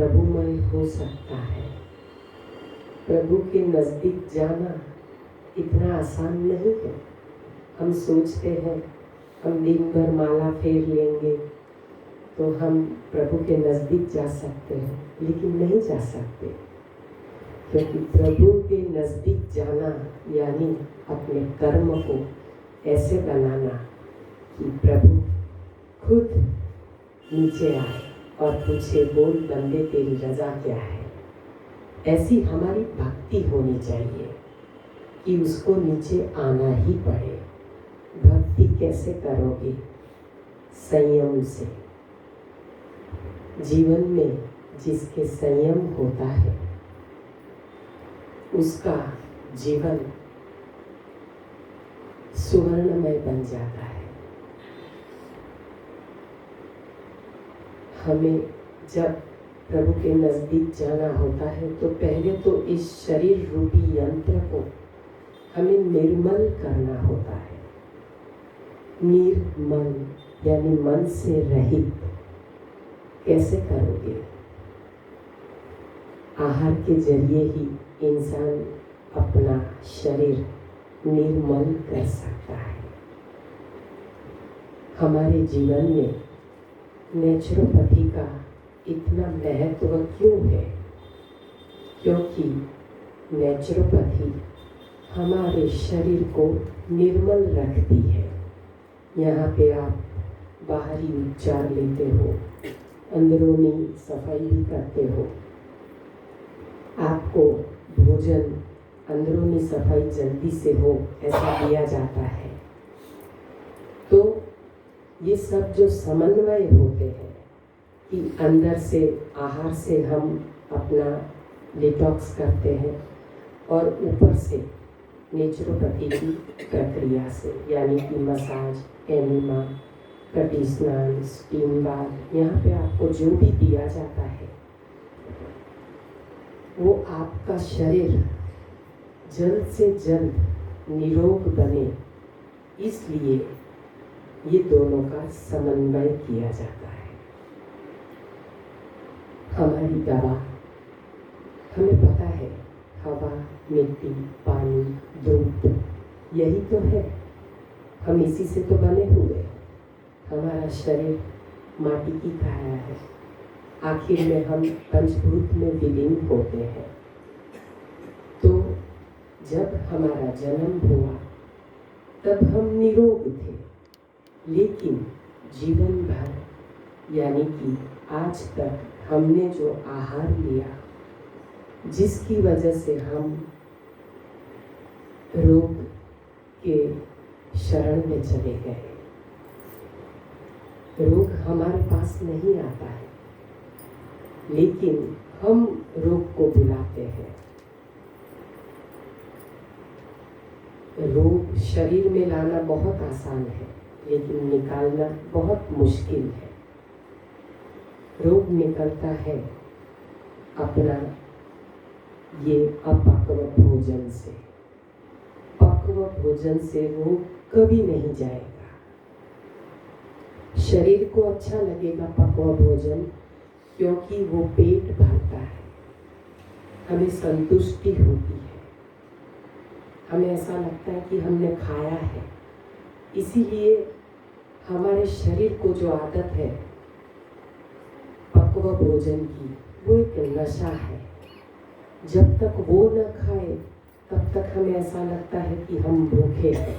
प्रभुमय हो सकता है। प्रभु के नज़दीक जाना इतना आसान नहीं है। हम सोचते हैं हम दिन भर माला फेर लेंगे तो हम प्रभु के नज़दीक जा सकते हैं, लेकिन नहीं जा सकते, क्योंकि प्रभु के नज़दीक जाना यानी अपने कर्म को ऐसे बनाना कि प्रभु खुद नीचे आए और पूछे, बोल बंदे तेरी रजा क्या है। ऐसी हमारी भक्ति होनी चाहिए कि उसको नीचे आना ही पड़े। भक्ति कैसे करोगे? संयम से। जीवन में जिसके संयम होता है उसका जीवन सुवर्णमय बन जाता है। हमें जब प्रभु के नज़दीक जाना होता है तो पहले तो इस शरीर रूपी यंत्र को हमें निर्मल करना होता है। निर्मल यानी मन से रहित। कैसे करोगे? आहार के जरिए ही इंसान अपना शरीर निर्मल कर सकता है। हमारे जीवन में नेचुरोपैथी का इतना महत्व क्यों है? क्योंकि नेचुरोपैथी हमारे शरीर को निर्मल रखती है। यहाँ पे आप बाहरी उपचार लेते हो, अंदरूनी सफाई भी करते हो, आपको भोजन अंदरूनी सफाई जल्दी से हो ऐसा दिया जाता है। तो ये सब जो समन्वय होते हैं कि अंदर से आहार से हम अपना डिटॉक्स करते हैं और ऊपर से नेचुरोपैथी की प्रक्रिया से, यानी कि मसाज, एनिमा, कटी स्नान, स्टीम बाथ, यहाँ पे आपको जो भी दिया जाता है वो आपका शरीर जल्द से जल्द निरोग बने, इसलिए ये दोनों का समन्वय किया जाता है। हमारी दवा, हमें पता है हवा, मिट्टी, पानी, दूध, यही तो है। हम इसी से तो बने हुए। हमारा शरीर माटी की काया है। आखिर में हम पंचभूत में विलीन होते हैं। तो जब हमारा जन्म हुआ तब हम निरोग थे, लेकिन जीवन भर यानी कि आज तक हमने जो आहार लिया, जिसकी वजह से हम रोग के शरण में चले गए। रोग हमारे पास नहीं आता है, लेकिन हम रोग को बुलाते हैं। रोग शरीर में लाना बहुत आसान है, लेकिन निकालना बहुत मुश्किल है। रोग निकलता है अपना ये अपक्व भोजन से। पक्व भोजन से रोग कभी नहीं जाएगा। शरीर को अच्छा लगेगा पक्व भोजन, क्योंकि वो पेट भरता है, हमें संतुष्टि होती है, हमें ऐसा लगता है कि हमने खाया है। इसीलिए हमारे शरीर को जो आदत है पक्व भोजन की, वो एक नशा है। जब तक वो न खाए तब तक हमें ऐसा लगता है कि हम भूखे हैं,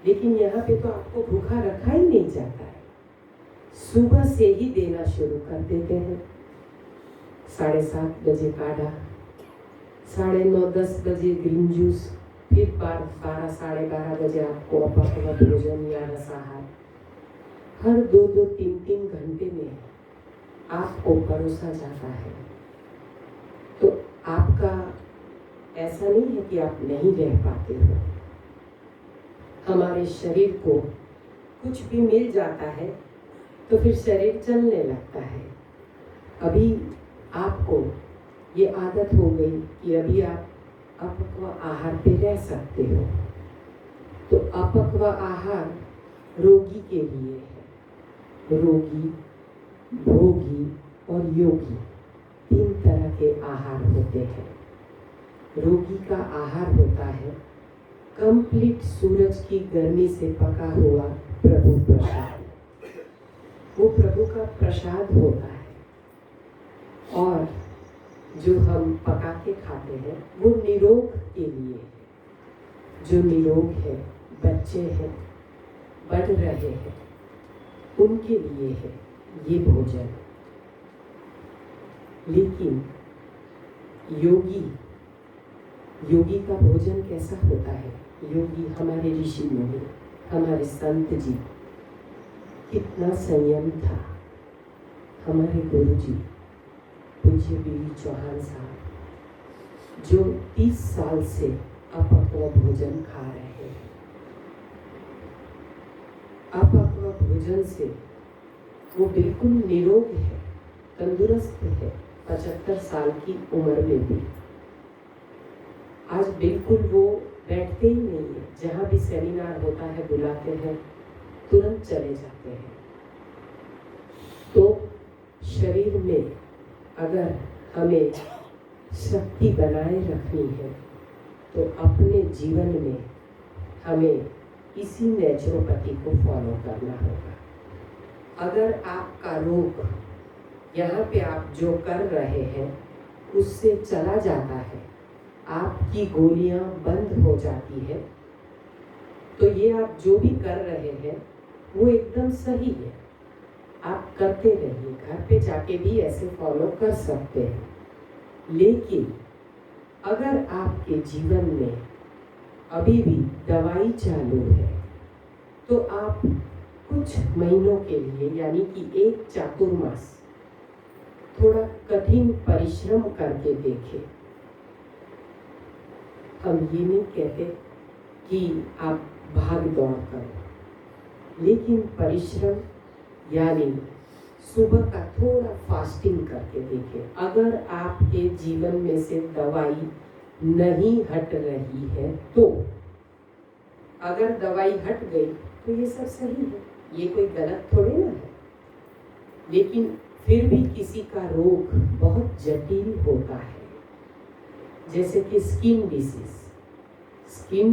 लेकिन यहाँ पे तो आपको भूखा रखा ही नहीं जाता है। सुबह से ही देना शुरू कर देते हैं। 7:30 बजे काढ़ा, 9:30 10 बजे ग्रीन जूस, फिर 12 साढ़े 12 बजे आपको अपक्व भोजन या रसाहार। हर 2-2, 3-3 घंटे में आपको परोसा जाता है। तो आपका ऐसा नहीं है कि आप नहीं रह पाते हो। हमारे शरीर को कुछ भी मिल जाता है तो फिर शरीर चलने लगता है। अभी आपको ये आदत हो गई कि अभी आप अपक्व आहार पे रह सकते हो। तो अपक्व आहार रोगी के लिए है। रोगी, भोगी और योगी, तीन तरह के आहार होते हैं। रोगी का आहार होता है कंप्लीट सूरज की गर्मी से पका हुआ प्रभु प्रसाद। वो प्रभु का प्रसाद होता है। और जो हम पका के खाते हैं वो निरोग के लिए है। जो निरोग है, बच्चे हैं, बढ़ रहे हैं, उनके लिए है ये भोजन। लेकिन योगी का भोजन कैसा होता है? योगी हमारे ऋषि मुनि, हमारे संत जी, कितना संयम था। हमारे गुरु जी पूज्य बीवी चौहान साहब जो 30 साल से अपक्व भोजन खा रहे हैं। अपक्व भोजन से वो बिल्कुल निरोग है, तंदुरुस्त है, 75 साल की उम्र में भी। आज बिल्कुल वो बैठते ही नहीं है। जहाँ भी सेमिनार होता है बुलाते हैं, तुरंत चले जाते हैं। तो शरीर में अगर हमें शक्ति बनाए रखनी है तो अपने जीवन में हमें इसी नेचुरोपैथी को फॉलो करना होगा। अगर आपका रोग यहाँ पे आप जो कर रहे हैं उससे चला जाता है, आपकी गोलियां बंद हो जाती है, तो ये आप जो भी कर रहे हैं वो एकदम सही है। आप करते रहिए, घर पे जाके भी ऐसे फॉलो कर सकते हैं। लेकिन अगर आपके जीवन में अभी भी दवाई चालू है तो आप कुछ महीनों के लिए यानी कि एक चातुर्मास थोड़ा कठिन परिश्रम करके देखें। हम ये नहीं कहते कि आप भाग दौड़ करो, लेकिन परिश्रम यानी सुबह का थोड़ा फास्टिंग करके देखें। अगर आपके जीवन में से दवाई नहीं हट रही है तो, अगर दवाई हट गई तो ये सब सही है, ये कोई गलत थोड़ी ना है। लेकिन फिर भी किसी का रोग बहुत जटिल होता है, जैसे कि स्किन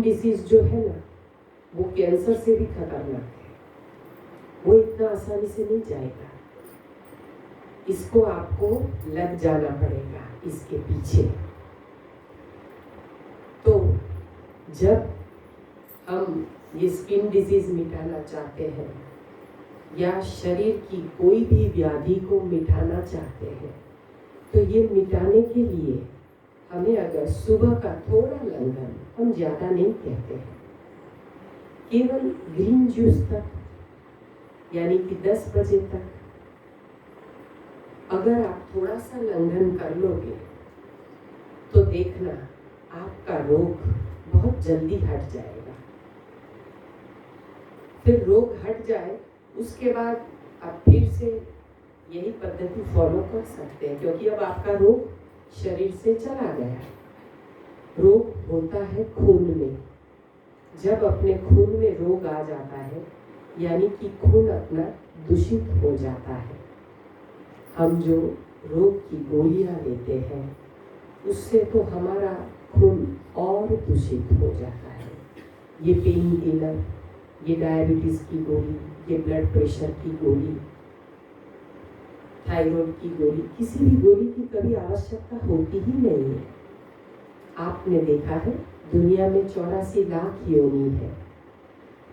डिसीज जो है ना, वो कैंसर से भी खतरनाक है। वो इतना आसानी से नहीं जाएगा, इसको आपको लग जाना पड़ेगा इसके पीछे। तो जब हम ये स्किन डिजीज मिटाना चाहते हैं या शरीर की कोई भी व्याधि को मिटाना चाहते हैं, तो ये मिटाने के लिए हमें अगर सुबह का थोड़ा लंघन, हम ज़्यादा नहीं कहते हैं, केवल ग्रीन जूस तक यानी कि 10 बजे तक अगर आप थोड़ा सा लंघन कर लोगे तो देखना आपका रोग बहुत जल्दी हट जाएगा। फिर रोग हट जाए उसके बाद आप फिर से यही पद्धति फॉलो कर सकते हैं, क्योंकि अब आपका रोग शरीर से चला गया है। रोग होता है खून में। जब अपने खून में रोग आ जाता है यानी कि खून अपना दूषित हो जाता है। हम जो रोग की गोलियां लेते हैं उससे तो हमारा खून और दूषित हो जाता है। ये पेन किलर, ये डायबिटीज की गोली, ये ब्लड प्रेशर की गोली, थायराइड की गोली, किसी भी गोली की कभी आवश्यकता होती ही नहीं है। आपने देखा है दुनिया में 84 लाख योनि है।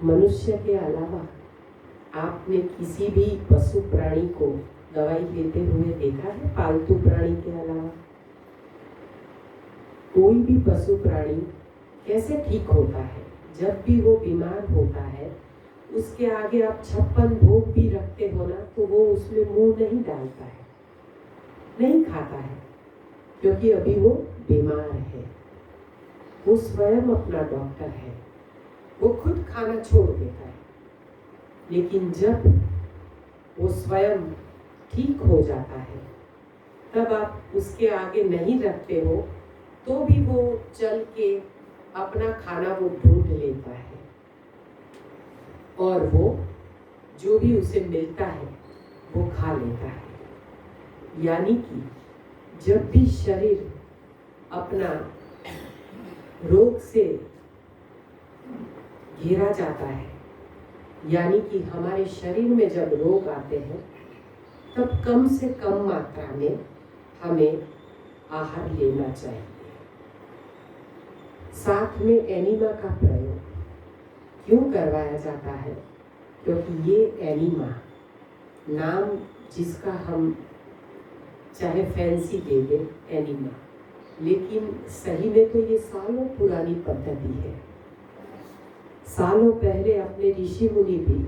मनुष्य के अलावा आपने किसी भी पशु प्राणी को दवाई लेते हुए देखा है? पालतू प्राणी के अलावा कोई भी पशु प्राणी कैसे ठीक होता है? जब भी वो बीमार होता है उसके आगे आप 56 भोग भी रखते हो ना, तो वो उसमें मुंह नहीं डालता है, नहीं खाता है, क्योंकि अभी वो बीमार है। वो स्वयं अपना डॉक्टर है, वो खुद खाना छोड़ देता है। लेकिन जब वो स्वयं ठीक हो जाता है तब आप उसके आगे नहीं रखते हो, तो भी वो चल के अपना खाना वो ढूंढ लेता है और वो जो भी उसे मिलता है वो खा लेता है। यानी कि जब भी शरीर अपना रोग से घेरा जाता है, यानी कि हमारे शरीर में जब रोग आते हैं, तब कम से कम मात्रा में हमें आहार लेना चाहिए। साथ में एनीमा का प्रयोग क्यों करवाया जाता है? क्योंकि ये एनीमा नाम जिसका हम चाहे फैंसी दे दें एनीमा, लेकिन सही में तो ये सालों पुरानी पद्धति है। सालों पहले अपने ऋषि मुनि भी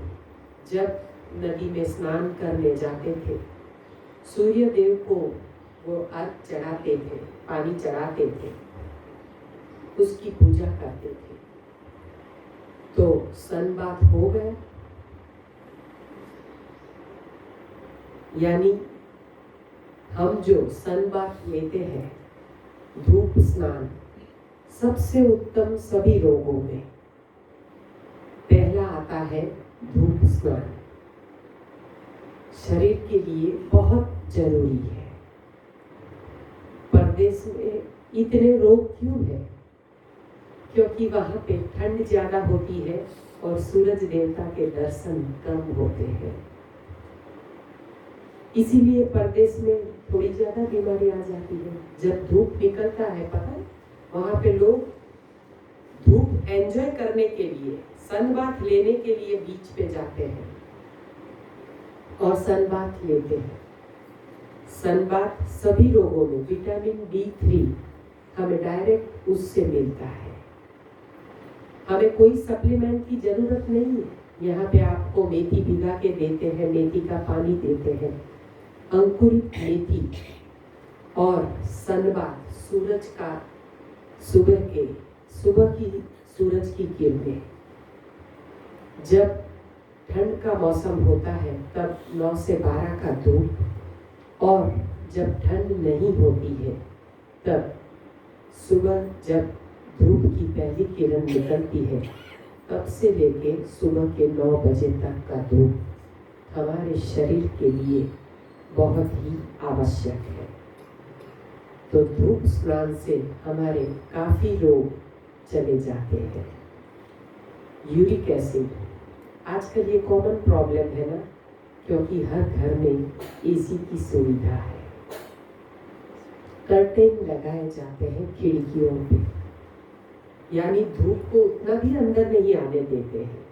जब नदी में स्नान करने जाते थे, सूर्य देव को वो अर्घ चढ़ाते थे, पानी चढ़ाते थे, उसकी पूजा करते थे। तो सनबाथ हो गया, यानी हम जो सनबाथ लेते हैं, धूप स्नान, सबसे उत्तम सभी रोगों में पहला आता है धूप स्नान। शरीर के लिए बहुत जरूरी है। परदेश में इतने रोग क्यों है? क्योंकि वहाँ पे ठंड ज्यादा होती है और सूरज देवता के दर्शन कम होते हैं। इसीलिए परदेश में थोड़ी ज्यादा बीमारी आ जाती है। जब धूप निकलता है, पता है, वहाँ पे लोग धूप एंजॉय करने के लिए, सनबाथ लेने के लिए बीच पे जाते हैं और सनबाथ लेते हैं। सनबाथ सभी रोगों में विटामिन D3 हमें डायरेक्ट उससे मिलता है। हमें कोई सप्लीमेंट की जरूरत नहीं है। यहाँ पे आपको मेथी भिगा के देते हैं, मेथी का पानी देते हैं, अंकुरित मेथी और सनबाथ, सूरज का सुबह की सूरज की किरणें। जब ठंड का मौसम होता है तब 9 से 12 का धूप, और जब ठंड नहीं होती है तब सुबह जब धूप की पहली किरण निकलती है, तब से लेके सुबह के 9 बजे तक का धूप हमारे शरीर के लिए बहुत ही आवश्यक है। तो धूप स्नान से हमारे काफी रोग चले जाते हैं। यूरिक एसिड आजकल ये कॉमन प्रॉब्लम है ना, क्योंकि हर घर में एसी की सुविधा है। कर्टेन लगाए जाते हैं खिड़कियों पे, यानी धूप को उतना भी अंदर नहीं आने देते हैं।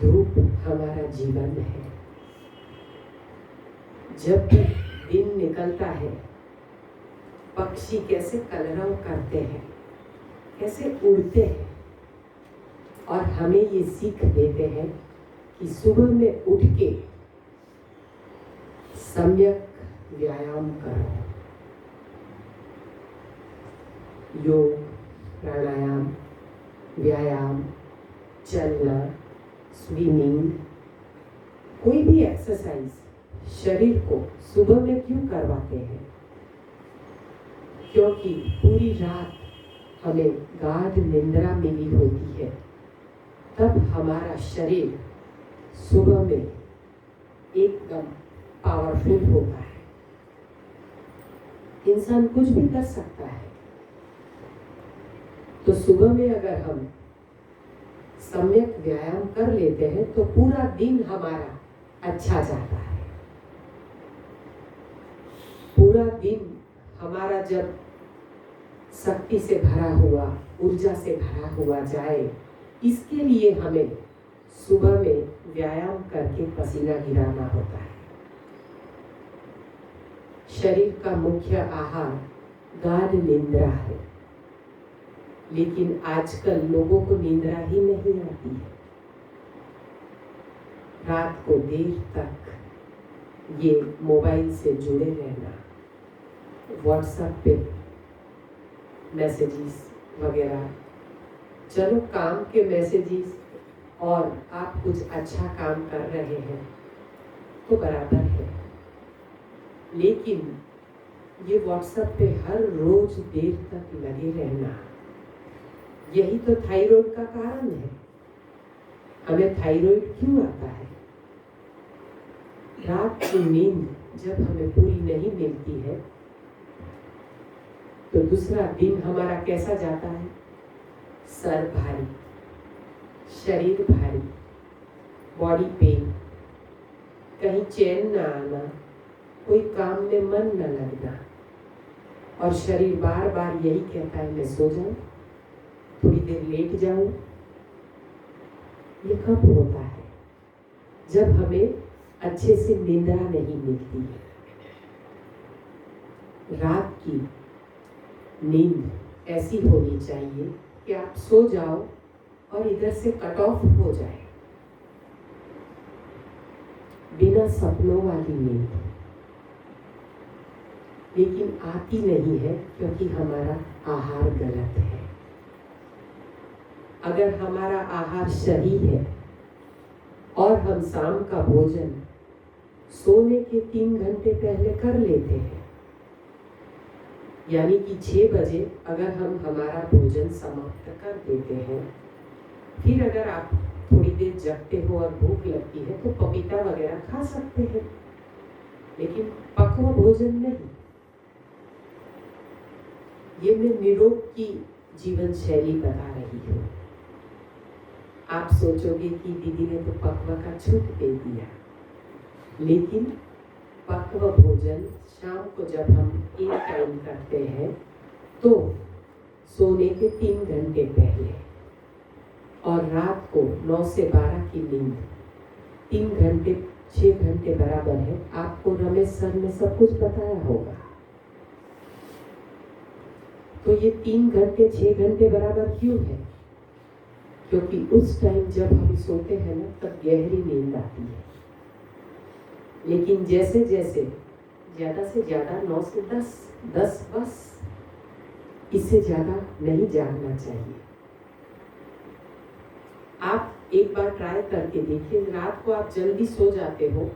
धूप हमारा जीवन है। जब भी दिन निकलता है, पक्षी कैसे कलरव करते हैं, कैसे उड़ते हैं, और हमें ये सीख देते हैं कि सुबह में उठ के सम्यक व्यायाम करो। योग, प्राणायाम, व्यायाम, चलना, स्विमिंग, कोई भी एक्सरसाइज शरीर को सुबह में क्यों करवाते हैं? क्योंकि पूरी रात हमें गाढ़ निंद्रा मिली होती है, तब हमारा शरीर सुबह में एकदम पावरफुल होता है। इंसान कुछ भी कर सकता है। तो सुबह में अगर हम सम्यक व्यायाम कर लेते हैं तो पूरा दिन हमारा अच्छा जाता है। पूरा दिन हमारा जब शक्ति से भरा हुआ, ऊर्जा से भरा हुआ जाए, इसके लिए हमें सुबह में व्यायाम करके पसीना गिराना होता है। शरीर का मुख्य आहार गाढ़ निंद्रा है, लेकिन आजकल लोगों को निंद्रा ही नहीं आती है। रात को देर तक ये मोबाइल से जुड़े रहना, व्हाट्सएप पे मैसेजेस वगैरह, चलो काम के मैसेजेस और आप कुछ अच्छा काम कर रहे हैं तो बराबर है, लेकिन ये व्हाट्सएप पे हर रोज देर तक लगे रहना, यही तो थायराइड का कारण है। हमें थायराइड क्यों आता है? रात की नींद जब हमें पूरी नहीं मिलती है तो दूसरा दिन हमारा कैसा जाता है? सर भारी, शरीर भारी, बॉडी पेन, कहीं चैन न आना, कोई काम में मन न लगना, और शरीर बार बार यही कहता है मैं सो जाऊं, थोड़ी देर लेट जाऊं। ये कब होता है? जब हमें अच्छे से निंद्रा नहीं मिलती है। रात की नींद ऐसी होनी चाहिए कि आप सो जाओ और इधर से कट ऑफ हो जाए, बिना सपनों वाली नींद। लेकिन आती नहीं है क्योंकि हमारा आहार गलत है। अगर हमारा आहार सही है और हम शाम का भोजन सोने के 3 घंटे पहले कर लेते हैं, यानी कि 6 बजे अगर हम हमारा भोजन समाप्त कर देते हैं, फिर अगर आप थोड़ी देर जगते हो और भूख लगती है तो पपीता वगैरह खा सकते हैं, लेकिन पक्व भोजन नहीं। ये मैं निरोग की जीवन शैली बता रही हूँ। आप सोचोगे कि दीदी ने तो पक्व का छूट दे दिया, लेकिन पक्व भोजन शाम को जब हम एक टाइम करते हैं तो सोने के 3 घंटे पहले, और रात को 9 से 12 की नींद 3 घंटे 6 घंटे बराबर है। आपको रमेश सर ने सब कुछ बताया होगा। तो ये 3 घंटे 6 घंटे बराबर क्यों है? क्योंकि उस टाइम जब हम सोते हैं ना, तब गहरी नींद आती है। लेकिन जैसे जैसे ज़्यादा से ज़्यादा 9 से 10 बस, इससे ज़्यादा नहीं जागना चाहिए। आप एक बार ट्राई करके देखिए, रात को आप जल्दी सो जाते हो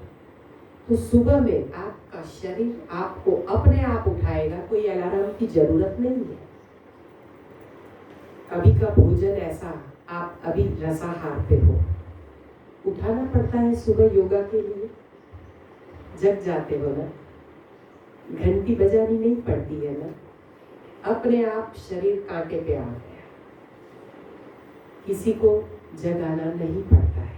तो सुबह में आपका शरीर आपको अपने आप उठाएगा, कोई अलार्म की जरूरत नहीं है। अभी का भोजन ऐसा, आप अभी रसाहार पे हो, उठाना पड़ता है सुबह योगा के लिए, जग जाते हो ना, घंटी बजानी नहीं पड़ती है ना, अपने आप शरीर कांटे पे आ गया। किसी को जगाना नहीं पड़ता है।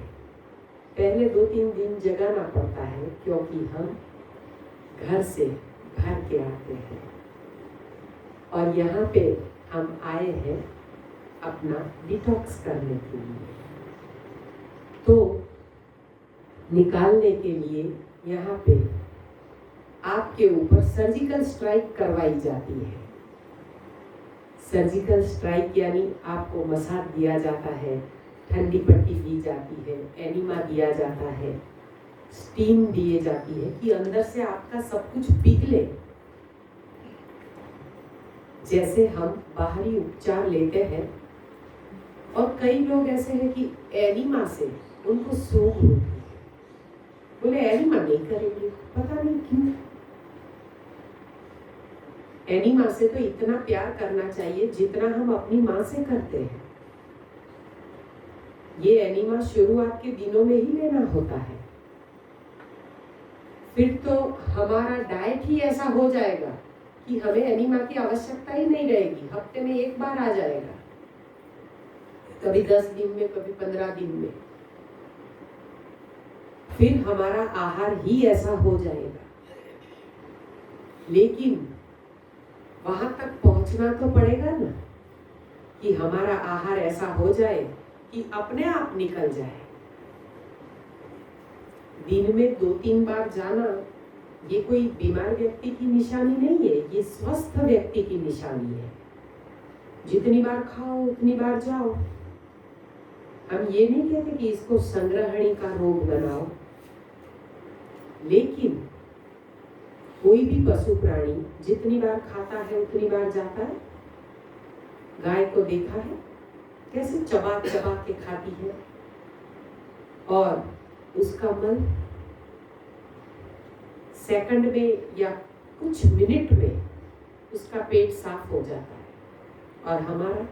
पहले 2-3 दिन जगाना पड़ता है क्योंकि हम घर से भर के आते हैं और यहाँ पे हम आए हैं अपना डिटॉक्स करने के लिए। तो निकालने के लिए यहाँ पे आपके ऊपर सर्जिकल स्ट्राइक करवाई जाती है। सर्जिकल स्ट्राइक यानी आपको मसाज दिया जाता है, ठंडी पट्टी दी जाती है, एनिमा दिया जाता है, स्टीम दिए जाती है कि अंदर से आपका सब कुछ पिघले। जैसे हम बाहरी उपचार लेते हैं, और कई लोग ऐसे हैं कि एनिमा से उनको सूख होती है, बोले एनिमा नहीं करेंगे, पता नहीं क्यों। एनिमा से तो इतना प्यार करना चाहिए जितना हम अपनी माँ से करते हैं। ये एनिमा शुरुआत के दिनों में ही लेना होता है, फिर तो हमारा डाइट ही ऐसा हो जाएगा कि हमें एनिमा की आवश्यकता ही नहीं रहेगी। हफ्ते में 1 बार आ जाएगा, कभी 10 दिन में, कभी 15 दिन में। फिर हमारा आहार ही ऐसा हो जाएगा। लेकिन वहां तक पहुंचना तो पड़ेगा ना, कि हमारा आहार ऐसा हो जाए कि अपने आप निकल जाए। दिन में 2-3 बार जाना ये कोई बीमार व्यक्ति की निशानी नहीं है, ये स्वस्थ व्यक्ति की निशानी है। जितनी बार खाओ उतनी बार जाओ। हम ये नहीं कहते कि इसको संग्रहणी का रोग बनाओ, लेकिन कोई भी पशु प्राणी जितनी बार खाता है उतनी बार जाता है। गाय को देखा है कैसे चबा चबा के खाती है, और उसका मल सेकंड में या कुछ मिनट में उसका पेट साफ हो जाता है, और हमारा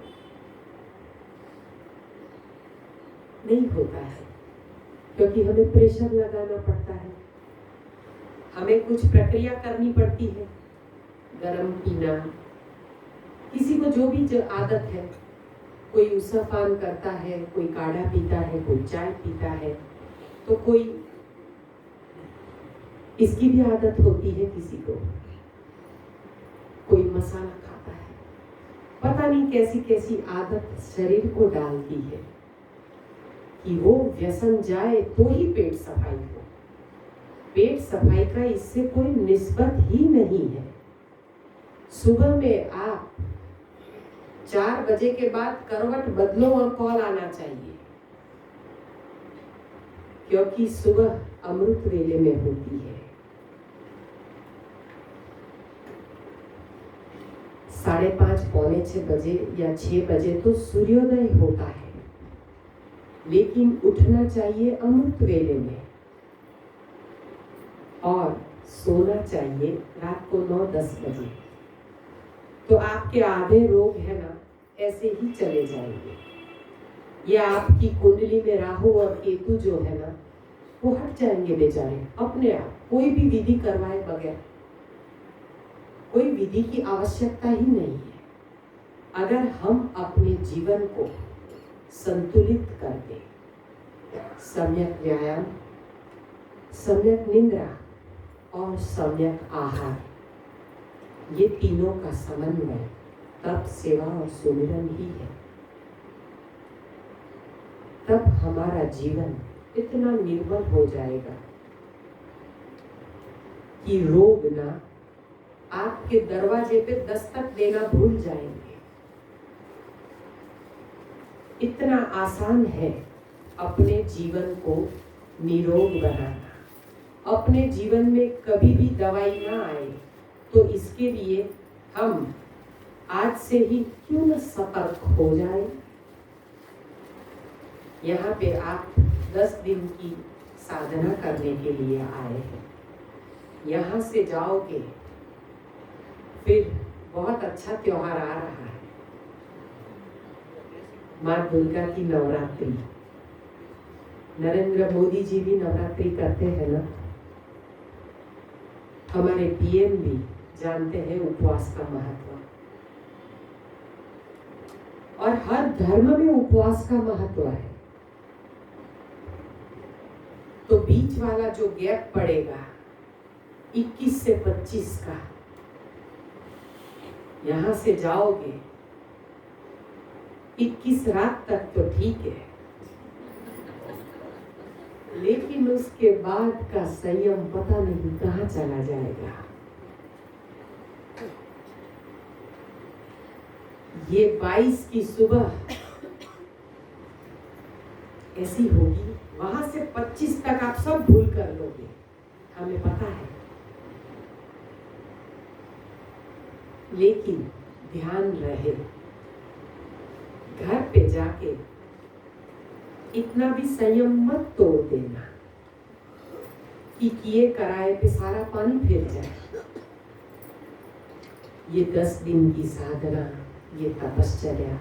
नहीं होता है क्योंकि हमें प्रेशर लगाना पड़ता है। हमें कुछ प्रक्रिया करनी पड़ती है, गरम पीना, किसी को जो भी जो आदत है, कोई उसफान करता है, कोई काढ़ा पीता है, कोई चाय पीता है, तो कोई इसकी भी आदत होती है, किसी को कोई मसाला खाता है, पता नहीं कैसी कैसी आदत शरीर को डालती है कि वो व्यसन जाए तो ही पेट सफाई हो। पेट सफाई का इससे कोई निस्बत ही नहीं है। सुबह में आप 4 बजे के बाद करवट बदलो और कॉल आना चाहिए, क्योंकि सुबह अमृत वेले में होती है। 5:30 पौने 6 बजे या 6 बजे तो सूर्योदय होता है, लेकिन उठना चाहिए अमृत वेले में और सोना चाहिए रात को 9-10 बजे। तो आपके आधे रोग है ना ऐसे ही चले जाएंगे। या आपकी कुंडली में राहु और केतु जो है ना वो हट जाएंगे बेचारे अपने आप, कोई भी विधि करवाए बगैर। कोई विधि की आवश्यकता ही नहीं है। अगर हम अपने जीवन को संतुलित कर दें, सम्यक व्यायाम, सम्यक निद्रा और सम्यक आहार, ये तीनों का समन्वय तप, सेवा और सुमिरन ही है, तब हमारा जीवन इतना निर्मल हो जाएगा कि रोग ना आपके दरवाजे पे दस्तक देना भूल जाएंगे। इतना आसान है अपने जीवन को निरोग बनाना। अपने जीवन में कभी भी दवाई ना आए, तो इसके लिए हम आज से ही क्यों न सतर्क हो जाए। यहाँ पे आप 10 दिन की साधना करने के लिए आए हैं। यहाँ से जाओगे, फिर बहुत अच्छा त्योहार आ रहा है, माँ दुर्गा की नवरात्रि। नरेंद्र मोदी जी भी नवरात्रि करते हैं ना, हमारे पीएम भी जानते हैं उपवास का महत्व, और हर धर्म में उपवास का महत्व है। तो बीच वाला जो गैप पड़ेगा 21 से 25 का, यहां से जाओगे 21 रात तक तो ठीक है, लेकिन उसके बाद का संयम पता नहीं कहां चला जाएगा। ये 22 की सुबह ऐसी होगी, वहां से 25 तक आप सब भूल कर लोगे, हमें पता है। लेकिन ध्यान रहे, घर पे जाके इतना भी संयम मत तोड़ देना कि किए कराए पे सारा पानी फिर जाए। ये 10 दिन की साधना, ये तपश्चर्या,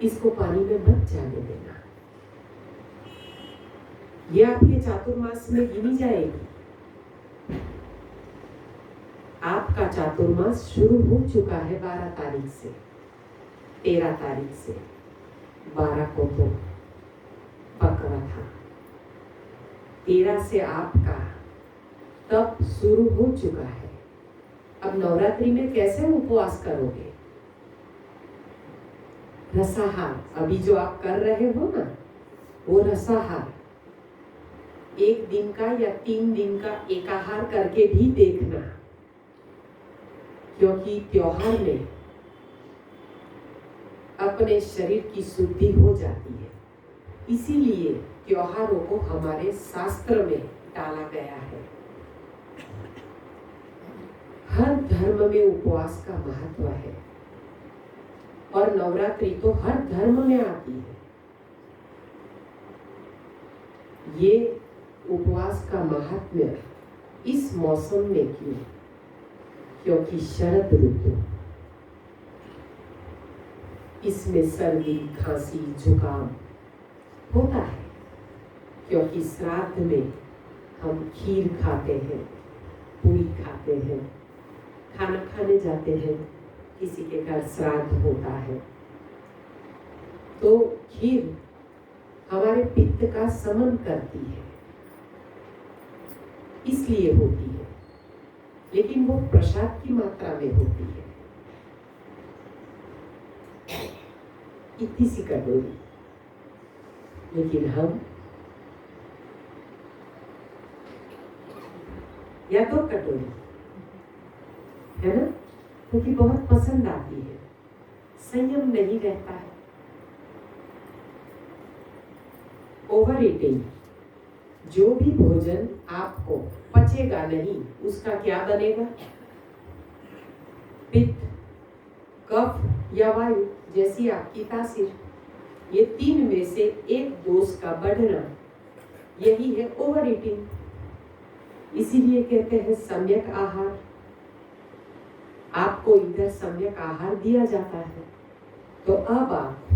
इसको पानी में मत जाने देना। ये आपके चातुर्मास में गिनी जाएगी। आपका चातुर्मास शुरू हो चुका है 12 तारीख से, 13 तारीख से। 12 को तो पकवा था, 13 से आपका तप शुरू हो चुका है। अब नवरात्रि में कैसे उपवास करोगे? रसाहार, अभी जो आप कर रहे हो ना, वो रसाहार 1 दिन का या 3 दिन का एकाहार करके भी देखना, क्योंकि त्योहार में अपने शरीर की शुद्धि हो जाती है। इसीलिए त्योहारों को हमारे शास्त्र में डाला गया है। हर धर्म में उपवास का महत्व है, और नवरात्रि तो हर धर्म में आती है। ये उपवास का महात्म्य इस मौसम में क्यों? क्योंकि शरद ऋतु, इसमें सर्दी, खांसी, जुकाम होता है, क्योंकि श्राद्ध में हम खीर खाते हैं, पूरी खाते हैं, खाना खाने जाते हैं, किसी के घर श्राद्ध होता है तो खीर हमारे पित्त का समन करती है, इसलिए होती है, लेकिन वो प्रसाद की मात्रा में होती है। इतनी सी कटोरी, लेकिन हम या तो कटोरी, है ना, क्योंकि बहुत पसंद आती है, संयम नहीं रहता है। ओवर ईटिंग, जो भी भोजन आपको पचेगा नहीं उसका क्या बनेगा? पित्त, कफ या वायु, जैसी आपकी तासीर। ये तीन में से एक दोष का बढ़ना, यही है ओवर ईटिंग। इसीलिए कहते हैं सम्यक आहार। आपको इधर सम्यक आहार दिया जाता है, तो अब आप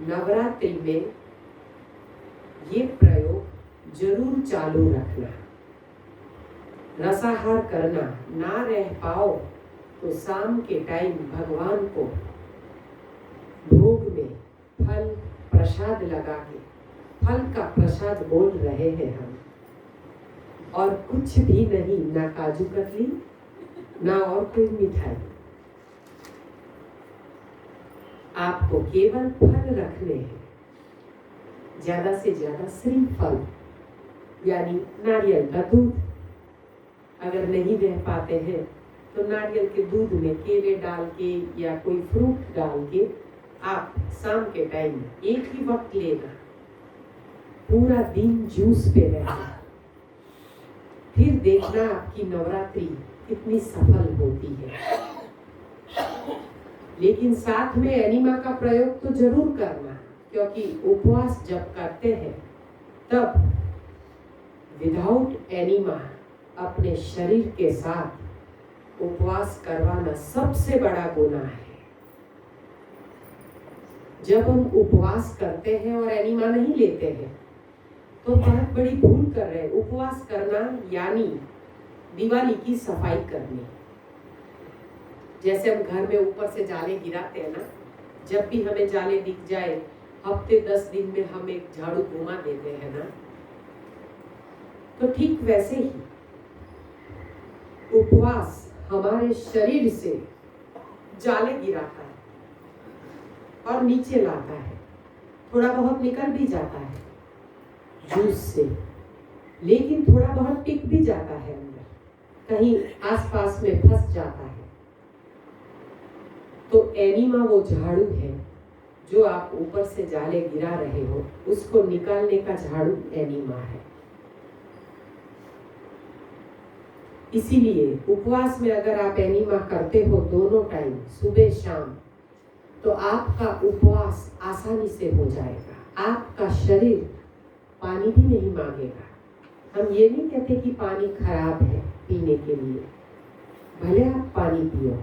नवरात्रि में ये प्रयोग जरूर चालू रखना। रसाहार करना ना रह पाओ तो शाम के टाइम भगवान को भोग में फल प्रसाद लगा के, फल का प्रसाद बोल रहे हैं हम, और कुछ भी नहीं, ना काजू कतली ना और कोई मिठाई। आपको केवल फल रखने हैं, ज्यादा से ज्यादा श्रीफल यानी नारियल का दूध। अगर नहीं रह पाते हैं तो नारियल के दूध में केले डाल के या कोई फ्रूट डाल के आप शाम के टाइम एक ही वक्त लेना, पूरा दिन जूस पे रहना, फिर देखना आपकी नवरात्रि कितनी सफल होती है। लेकिन साथ में एनिमा का प्रयोग तो जरूर करना, क्योंकि उपवास जब करते हैं तब विदाउट एनिमा अपने शरीर के साथ उपवास करवाना सबसे बड़ा गुनाह है। जब हम उपवास करते हैं और एनिमा नहीं लेते हैं तो बहुत बड़ी भूल कर रहे हैं। उपवास करना यानी दिवाली की सफाई करनी। जैसे हम घर में ऊपर से जाले गिराते हैं ना, जब भी हमें जाले दिख जाए हफ्ते 10 दिन में हम एक झाड़ू घुमा देते हैं ना, तो ठीक वैसे ही उपवास हमारे शरीर से जाले गिराता है और नीचे लाता है, थोड़ा बहुत निकल भी जाता है जूस से, लेकिन थोड़ा बहुत टिक भी जाता है अंदर, कहीं आसपास में फंस जाता है। तो एनिमा वो झाड़ू है जो आप ऊपर से जाले गिरा रहे हो, उसको निकालने का झाड़ू एनिमा है। इसीलिए उपवास में अगर आप एनिमा करते हो दोनों टाइम, सुबह शाम, तो आपका उपवास आसानी से हो जाएगा। आपका शरीर पानी भी नहीं मांगेगा। हम ये नहीं कहते कि पानी खराब है पीने के लिए, भले आप पानी पियो,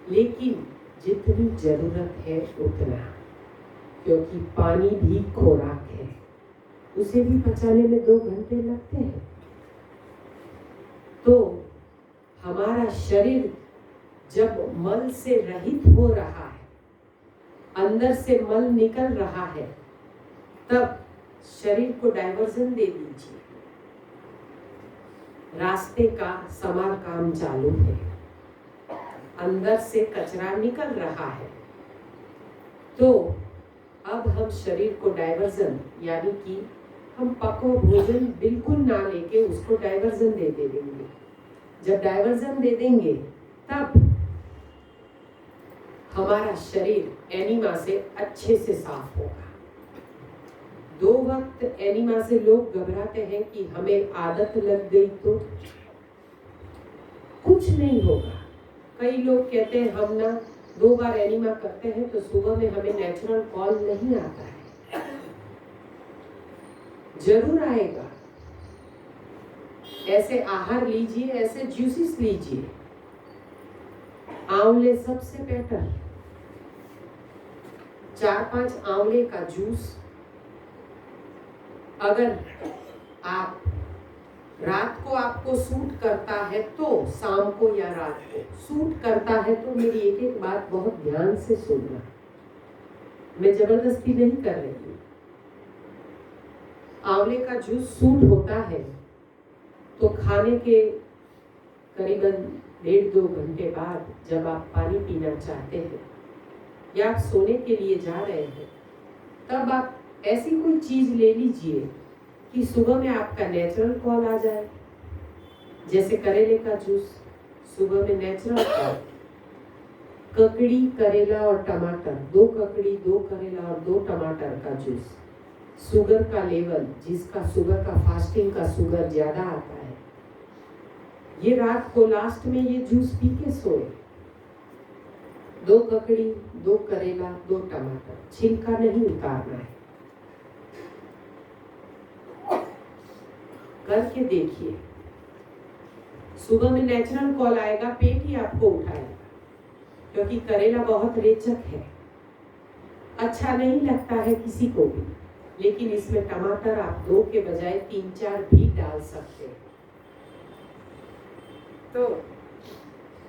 लेकिन जितनी जरूरत है उतना, क्योंकि पानी भी खुराक है, उसे भी पचाने में 2 घंटे लगते हैं। तो हमारा शरीर जब मल से रहित हो रहा है, अंदर से मल निकल रहा है, तब शरीर को डाइवर्जन दे दीजिए। रास्ते का समारकाम चालू है, अंदर से कचरा निकल रहा है, तो अब हम शरीर को डाइवर्जन यानी कि हम पको भोजन बिल्कुल ना लेके उसको डाइवर्जन दे देंगे। जब डाइवर्जन दे देंगे तब हमारा शरीर एनिमा से अच्छे से साफ होगा। 2 वक्त एनिमा से लोग घबराते हैं कि हमें आदत लग गई तो कुछ नहीं होगा। कई लोग कहते हैं हम ना 2 बार एनिमा करते हैं तो सुबह में हमें नेचुरल कॉल नहीं आता है। जरूर आएगा। ऐसे आहार लीजिए, ऐसे जूसेस लीजिए। आंवले सबसे बेटर, 4-5 आंवले का जूस अगर आप रात को आपको सूट करता है तो शाम को या रात को सूट करता है तो मेरी एक एक बात बहुत ध्यान से सुनना। मैं जबरदस्ती नहीं कर रही हूँ। आंवले का जूस सूट होता है तो खाने के करीबन 1.5-2 घंटे बाद जब आप पानी पीना चाहते हैं या आप सोने के लिए जा रहे हैं, तब आप ऐसी कोई चीज ले लीजिए कि सुबह में आपका नेचुरल कॉल आ जाए। जैसे करेले का जूस, सुबह में नेचुरल कॉल। ककड़ी, करेला और टमाटर, 2 ककड़ी, 2 करेला और 2 टमाटर का जूस। शुगर का लेवल, जिसका शुगर का फास्टिंग का शुगर ज्यादा आता है, ये रात को लास्ट में ये जूस पी के सोए। 2 ककड़ी, 2 करेला, 2 टमाटर, छिलका नहीं उतारना है। करके देखिए, सुबह में नेचुरल कॉल आएगा, पेट ही आपको उठाएगा। क्योंकि करेला बहुत रेचक है, अच्छा नहीं लगता है किसी को भी, लेकिन इसमें टमाटर आप 2 के बजाय 3-4 भी डाल सकते हैं। तो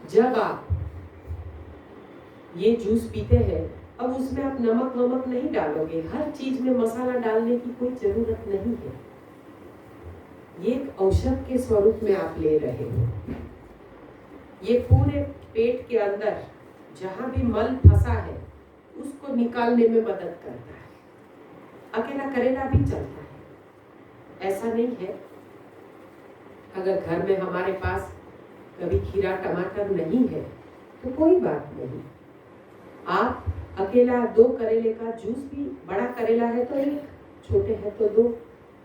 जब आप ये जूस पीते हैं, अब उसमें आप नमक वमक नहीं डालोगे, हर चीज में मसाला डालने की कोई जरूरत नहीं है। ये एक औषध के स्वरूप में आप ले रहे हो। ये पूरे पेट के अंदर जहां भी मल फंसा है उसको निकालने में मदद करता है। अकेला करेला भी चलता है, ऐसा नहीं है। अगर घर में हमारे पास कभी खीरा टमाटर नहीं है तो कोई बात नहीं, आप अकेला 2 करेले का जूस भी, बड़ा करेला है तो 1, छोटे है तो 2,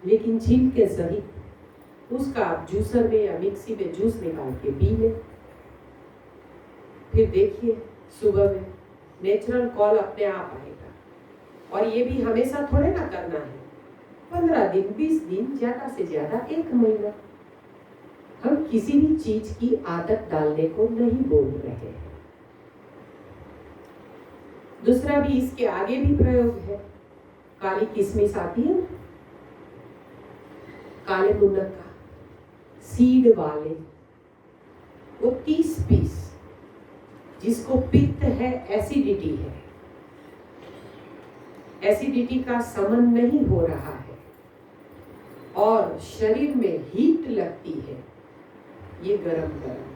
लेकिन छील के सहित उसका आप जूसर में या मिक्सी में जूस निकाल के पी लें। फिर देखिए सुबह में नेचुरल कॉल अपने आप आएगा। और ये भी हमेशा थोड़े ना करना है, 15 दिन, 20 दिन, ज्यादा से ज्यादा 1 महीना। हम किसी भी चीज की आदत डालने को नहीं बोल रहे हैं। दूसरा भी इसके आगे भी प्रयोग है। काली किशमिश आती है ना, काले मुनक्का का सीड वाले, वो 30 पीस, जिसको पित्त है, एसिडिटी है, एसिडिटी का समन नहीं हो रहा है और शरीर में हीट लगती है, ये गरम गरम,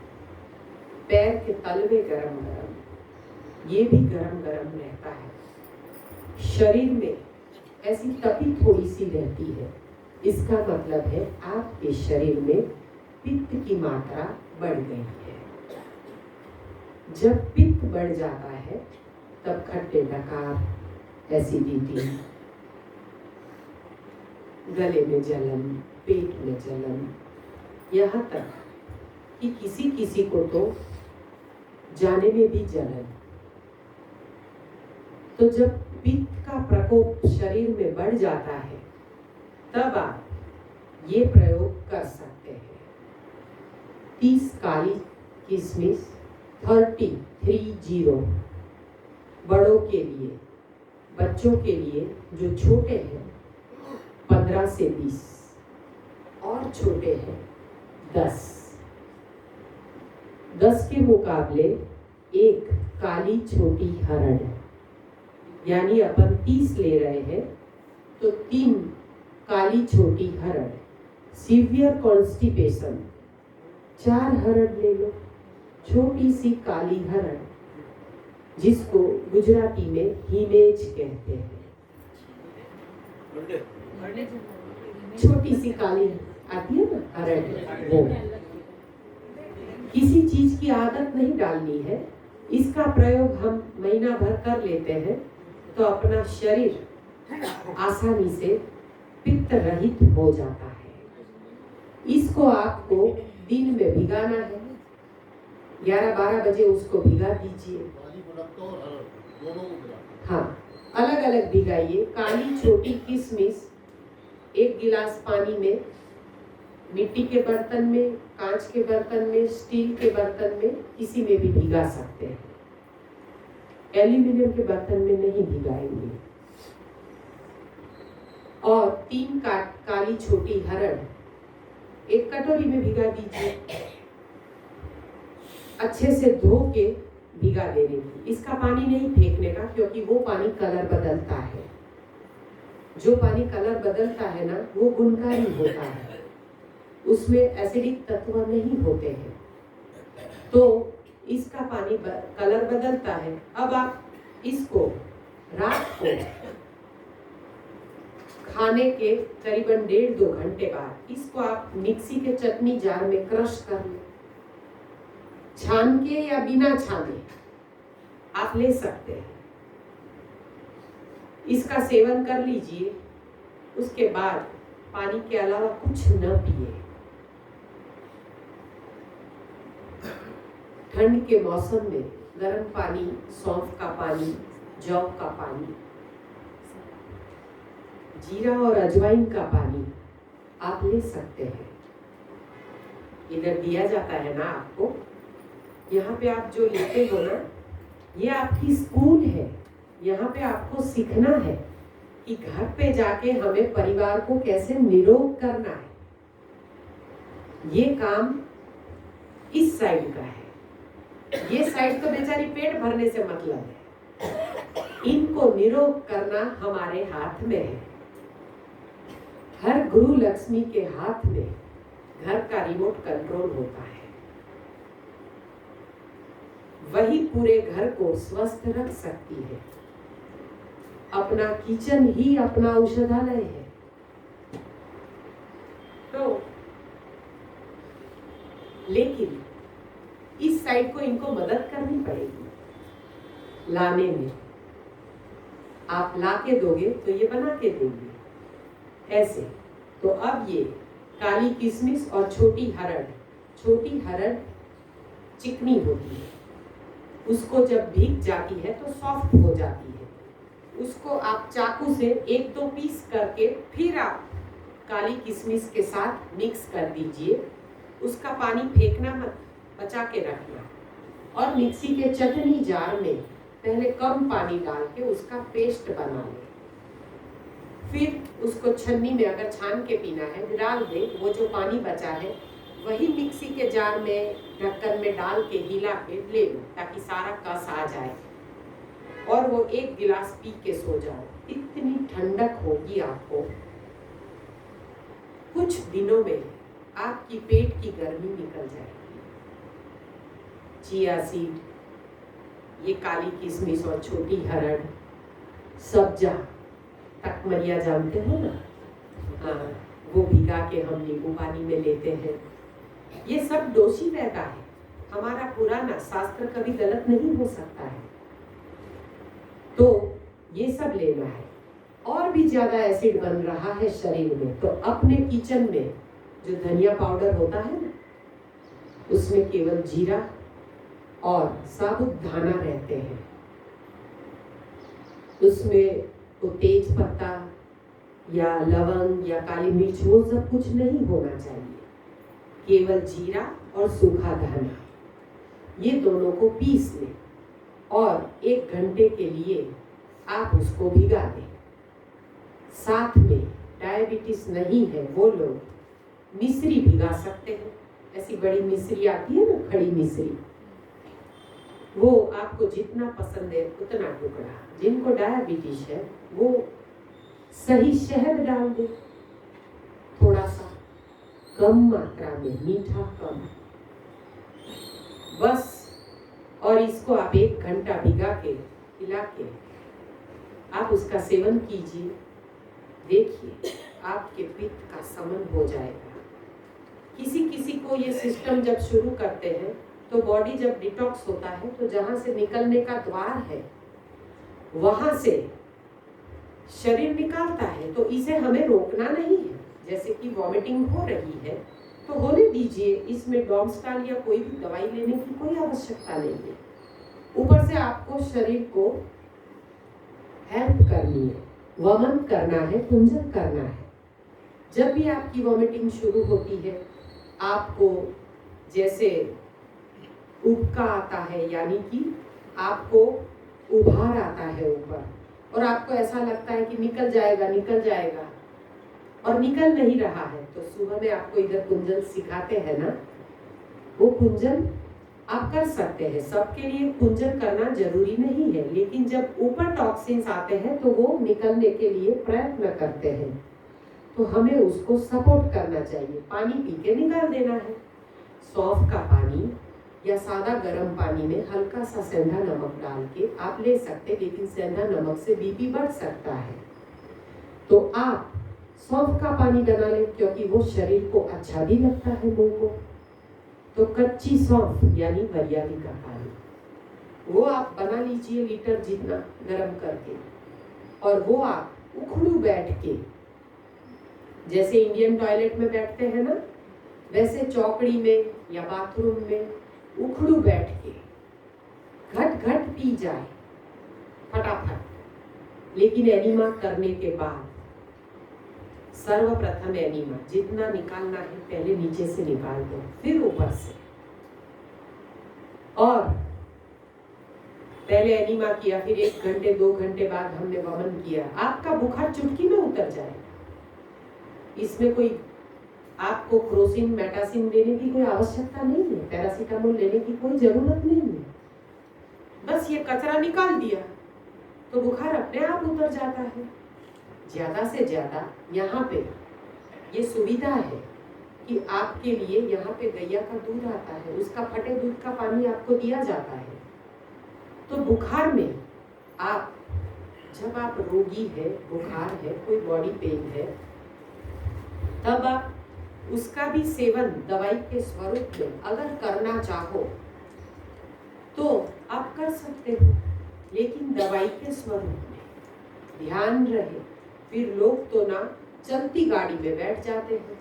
पैर के तलवे गरम गरम, ये भी गरम गरम रहता है। शरीर में ऐसी तपी थोड़ी सी रहती है, इसका मतलब है आपके शरीर में पित्त की मात्रा बढ़ गई है। जब पित्त बढ़ जाता है तब खट्टे डकार, एसिडिटी, गले में जलन, पेट में जलन, यहाँ तक कि किसी किसी को तो जाने में भी जलन। तो जब पित्त का प्रकोप शरीर में बढ़ जाता है तब आप ये प्रयोग कर सकते हैं। 30 काली किशमिश, 30 बड़ों के लिए, बच्चों के लिए जो छोटे हैं 15 से 20 और छोटे हैं 10। 10 के मुकाबले 1 काली छोटी हरड़, यानी अपन 30 ले रहे हैं तो 3 काली छोटी हरड़। सीवियर कॉन्स्टिपेशन, 4 हरड़ ले लो, छोटी सी काली हरड़, जिसको गुजराती में हिमेज कहते हैं। छोटी सी काली आती है ना हरड़, वो। किसी चीज की आदत नहीं डालनी है, इसका प्रयोग हम महीना भर कर लेते हैं तो अपना शरीर आसानी से पित्त रहित हो जाता है। इसको आपको दिन में भिगाना है, 11-12 बजे उसको भिगा दीजिए। हाँ, अलग अलग भिगाइए। काली छोटी किशमिश 1 गिलास पानी में, मिट्टी के बर्तन में, कांच के बर्तन में, स्टील के बर्तन में, किसी में भी भिगा सकते हैं। एल्यूमिनियम के बर्तन में नहीं भिगाएंगे। और 3 काली छोटी हरड़ एक कटोरी में भिगा दीजिए, अच्छे से धो के भिगा देने की। इसका पानी नहीं फेंकने का, क्योंकि वो पानी कलर बदलता है। जो पानी कलर बदलता है ना, वो गुणकारी होता है, उसमें एसिडिक तत्व नहीं होते हैं, तो इसका पानी कलर बदलता है। अब आप इसको रात को खाने के करीबन 1.5-2 घंटे बाद इसको आप मिक्सी के चटनी जार में क्रश कर लें, छान के या बिना छाने आप ले सकते हैं। इसका सेवन कर लीजिए, उसके बाद पानी के अलावा कुछ न पिए। ठंड के मौसम में गर्म पानी, सौंफ का पानी, जौ का पानी, जीरा और अजवाइन का पानी आप ले सकते हैं। इधर दिया जाता है ना आपको, यहाँ पे आप जो लेते हो ना, ये आपकी स्कूल है। यहाँ पे आपको सीखना है कि घर पे जाके हमें परिवार को कैसे निरोग करना है। ये काम इस साइड का है, ये साइड तो बेचारी पेट भरने से मतलब है। इनको निरोग करना हमारे हाथ में है। हर गुरु लक्ष्मी के हाथ में घर का रिमोट कंट्रोल होता है, वही पूरे घर को स्वस्थ रख सकती है। अपना किचन ही अपना औषधालय है। तो लेकिन इस साइड को इनको मदद करनी पड़ेगी लाने में। आप ला के दोगे तो ये बना के देंगे ऐसे। तो अब ये काली किशमिश और छोटी हरड़ चिकनी होती है, उसको जब भीग जाती है तो सॉफ्ट हो जाती है। उसको आप चाकू से 1-2 पीस करके फिर आप काली किशमिश के साथ मिक्स कर दीजिए। उसका पानी फेंकना मत, बचा के रखना। और मिक्सी के चटनी जार में पहले कम पानी डाल के उसका पेस्ट बना लें। फिर उसको छन्नी में अगर छान के पीना है डाल दे। वो जो पानी बचा है वही मिक्सी के जार में ढक्कन में डाल के हिला के ले लो, ताकि सारा कस आ जाए और वो 1 गिलास पी के सो जाओ। इतनी ठंडक होगी आपको, कुछ दिनों में आपकी पेट की गर्मी निकल जाएगी। चिया सीड, ये काली किशमिश और छोटी हरड़, सब्जा, तकमरिया जानते हो ना, हाँ, वो भिगा के हम नींबू पानी में लेते हैं। ये सब दोषी रहता है। हमारा पुराना शास्त्र कभी गलत नहीं हो सकता है। तो ये सब लेना है। और भी ज्यादा एसिड बन रहा है शरीर में, तो अपने किचन में जो धनिया पाउडर होता है ना, उसमें केवल जीरा और साबुत धाना रहते हैं। उसमें तो तेज पत्ता या लवंग या काली मिर्च वो सब कुछ नहीं होना चाहिए। केवल जीरा और सूखा धाना, ये दोनों को पीस लें और 1 घंटे के लिए आप उसको भिगा दें। साथ में डायबिटीज नहीं है वो लोग मिश्री भिगा सकते हैं। ऐसी बड़ी मिश्री आती है ना, खड़ी मिश्री, वो आपको जितना पसंद है उतना टुकड़ा। जिनको डायबिटीज है वो सही शहद डाल दे, थोड़ा सा कम मात्रा में, मीठा कम, बस। और इसको आप 1 घंटा भिगा के पिला के आप उसका सेवन कीजिए। देखिए आपके पित्त का समन हो जाएगा। किसी किसी को ये सिस्टम जब शुरू करते हैं तो बॉडी जब डिटॉक्स होता है तो जहाँ से निकलने का द्वार है वहाँ से शरीर निकालता है। तो इसे हमें रोकना नहीं है। जैसे कि वॉमिटिंग हो रही है तो होने दीजिए, इसमें डॉम्स्टाल या कोई भी दवाई लेने की कोई आवश्यकता नहीं है। ऊपर से आपको शरीर को हेल्प करनी है, वमन करना है, कुंजन करना है। जब भी आपकी वॉमिटिंग शुरू होती है, आपको जैसे उबका आता है, यानी कि आपको उभार आता है ऊपर, और आपको ऐसा लगता है कि निकल जाएगा, और निकल नहीं रहा है, तो सुबह में आपको इधर कुंजन सिखाते हैं ना, वो कुंजन आप कर सकते हैं। सबके लिए कुंजन करना जरूरी नहीं है, लेकिन जब ऊपर टॉक्सिन्स आते हैं तो वो निकलने के लिए प्रयत्न करते हैं, तो हमें उसको सपोर्ट करना चाहिए। पानी पी के निकाल देना है। सौंफ का पानी या सादा गर्म पानी में हल्का सा सेंधा नमक डाल के आप ले सकते, लेकिन सेंधा नमक से बीपी बढ़ सकता है। तो आप सौंफ का पानी बना लें, क्योंकि वो शरीर को अच्छा भी लगता है मुंह को। तो कच्ची सौंफ यानी वरियाली का पानी वो आप बना लीजिए लीटर जितना गर्म करके, और वो आप उखड़ू बैठ के, जैसे इंडियन टॉयलेट में बैठते हैं ना, वैसे चौकड़ी में या बाथरूम में उखड़ू बैठ के घट घट पी जाए फटाफट। लेकिन एनीमा करने के बाद सर्वप्रथम एनीमा जितना निकालना है पहले नीचे से निकाल दो, फिर ऊपर से। और पहले एनीमा किया, फिर 1 घंटे 2 घंटे बाद हमने वमन किया, आपका बुखार चुटकी में उतर जाएगा। इसमें कोई आपको क्रोसिन मेटासिन लेने की कोई आवश्यकता नहीं है, पैरासीटामोल लेने की कोई जरूरत नहीं है। बस ये कचरा निकाल दिया तो बुखार अपने आप उतर जाता है। ज्यादा से ज्यादा यहाँ पे ये सुविधा है कि आपके लिए यहाँ पे गैया का दूध आता है, उसका फटे दूध का पानी आपको दिया जाता है। तो बुखार में आप, जब आप रोगी है, बुखार है, कोई बॉडी पेन है, तब आप उसका भी सेवन दवाई के स्वरूप में अगर करना चाहो तो आप कर सकते हो, लेकिन दवाई के स्वरूप में। ध्यान रहे, फिर लोग तो ना चलती गाड़ी में बैठ जाते हैं,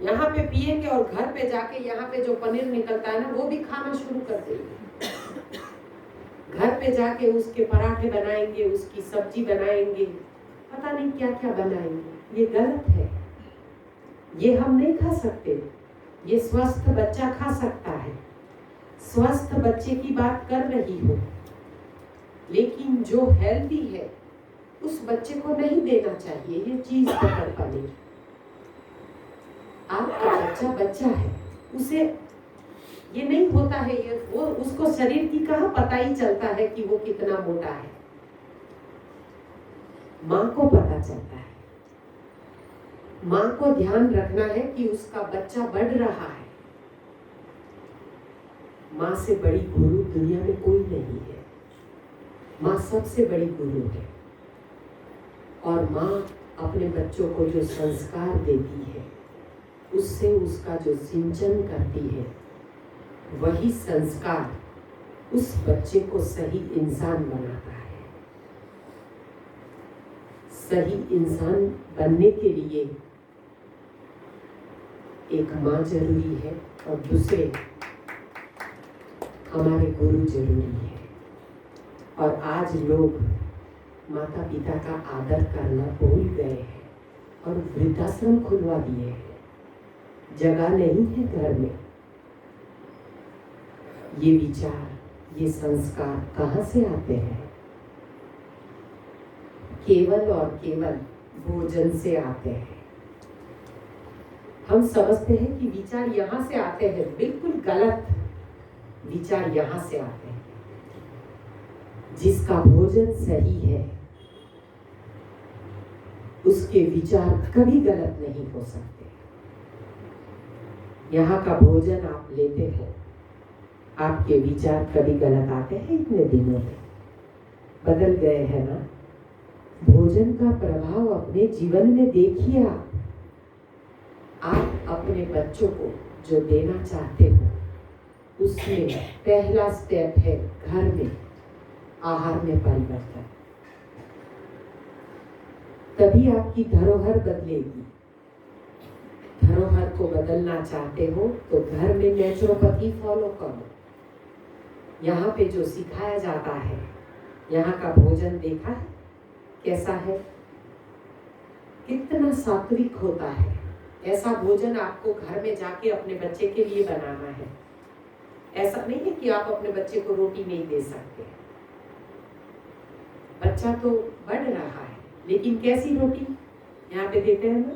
यहाँ पे पिएंगे और घर पे जाके यहाँ पे जो पनीर निकलता है ना वो भी खाना शुरू कर देंगे। घर पे जाके उसके पराठे बनाएंगे, उसकी सब्जी बनाएंगे, पता नहीं क्या क्या बनाएंगे। ये गलत है, ये हम नहीं खा सकते। ये स्वस्थ बच्चा खा सकता है, स्वस्थ बच्चे की बात कर रही हूँ, लेकिन जो हेल्दी है उस बच्चे को नहीं देना चाहिए ये चीज बटर पनीर। आपका बच्चा बच्चा है, उसे ये नहीं होता है, ये वो उसको शरीर की कहाँ पता ही चलता है कि वो कितना मोटा है। माँ को पता चलता है। माँ को ध्यान रखना है कि उसका बच्चा बढ़ रहा है। माँ से बड़ी गुरु दुनिया में कोई नहीं है। माँ सबसे बड़ी गुरु है। और माँ अपने बच्चों को जो संस्कार देती है, उससे उसका जो सिंचन करती है, वही संस्कार उस बच्चे को सही इंसान बनाता है। सही इंसान बनने के लिए एक माँ जरूरी है और दूसरे हमारे गुरु जरूरी है। और आज लोग माता पिता का आदर करना भूल गए हैं और वृद्धाश्रम खुलवा दिए हैं। जगह नहीं है घर में। ये विचार, ये संस्कार कहाँ से आते हैं? केवल और केवल भोजन से आते हैं। हम समझते हैं कि विचार यहाँ से आते हैं, बिल्कुल गलत। विचार यहाँ से आते हैं। जिसका भोजन सही है उसके विचार कभी गलत नहीं हो सकते। यहाँ का भोजन आप लेते हो, आपके विचार कभी गलत आते हैं? इतने दिनों में बदल गए हैं ना। भोजन का प्रभाव अपने जीवन में देखिए। आप अपने बच्चों को जो देना चाहते हो उसमें पहला स्टेप है घर में आहार में परिवर्तन। तभी आपकी धरोहर बदलेगी। धरोहर को बदलना चाहते हो तो घर में नेचुरोपैथी फॉलो करो। यहाँ पे जो सिखाया जाता है, यहाँ का भोजन देखा है कैसा है, कितना सात्विक होता है। ऐसा भोजन आपको घर में जाके अपने बच्चे के लिए बनाना है। ऐसा नहीं है कि आप अपने बच्चे को रोटी नहीं दे सकते। बच्चा तो बढ़ रहा है, लेकिन कैसी रोटी यहाँ पे देते हैं ना,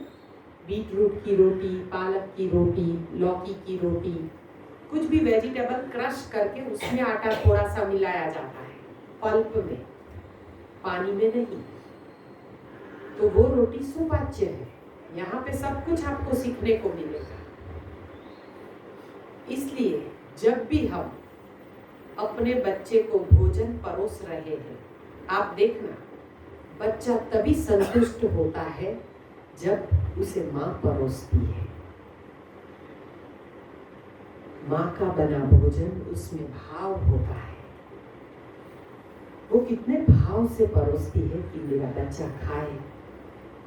बीट रूट की रोटी, पालक की रोटी, लौकी की रोटी, कुछ भी वेजिटेबल क्रश करके उसमें आटा थोड़ा सा मिलाया जाता है, पल्प में, पानी में नहीं। तो वो रोटी सुपाच्य है। यहाँ पे सब कुछ आपको सीखने को मिलेगा। इसलिए जब भी हम अपने बच्चे को भोजन परोस रहे हैं, आप देखना बच्चा तभी संतुष्ट होता है जब उसे माँ परोसती है। माँ का बना भोजन उसमें भाव होता है। वो कितने भाव से परोसती है कि मेरा बच्चा खाए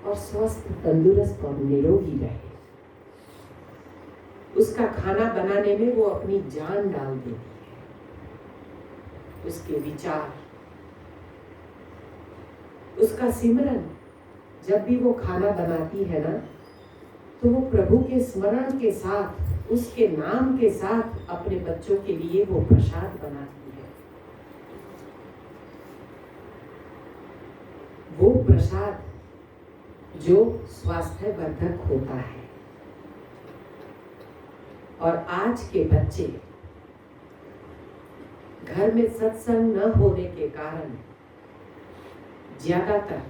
और स्वस्थ, तंदुरुस्त और निरोगी रहे। उसका खाना बनाने में वो अपनी जान डाल देती है। उसके विचार, उसका सिमरन, जब भी वो खाना बनाती है ना, तो वो प्रभु के स्मरण के साथ, उसके नाम के साथ अपने बच्चों के लिए वो प्रसाद बनाती है। वो प्रसाद जो स्वास्थ्यवर्धक होता है। और आज के बच्चे घर में सत्संग न होने के कारण ज्यादातर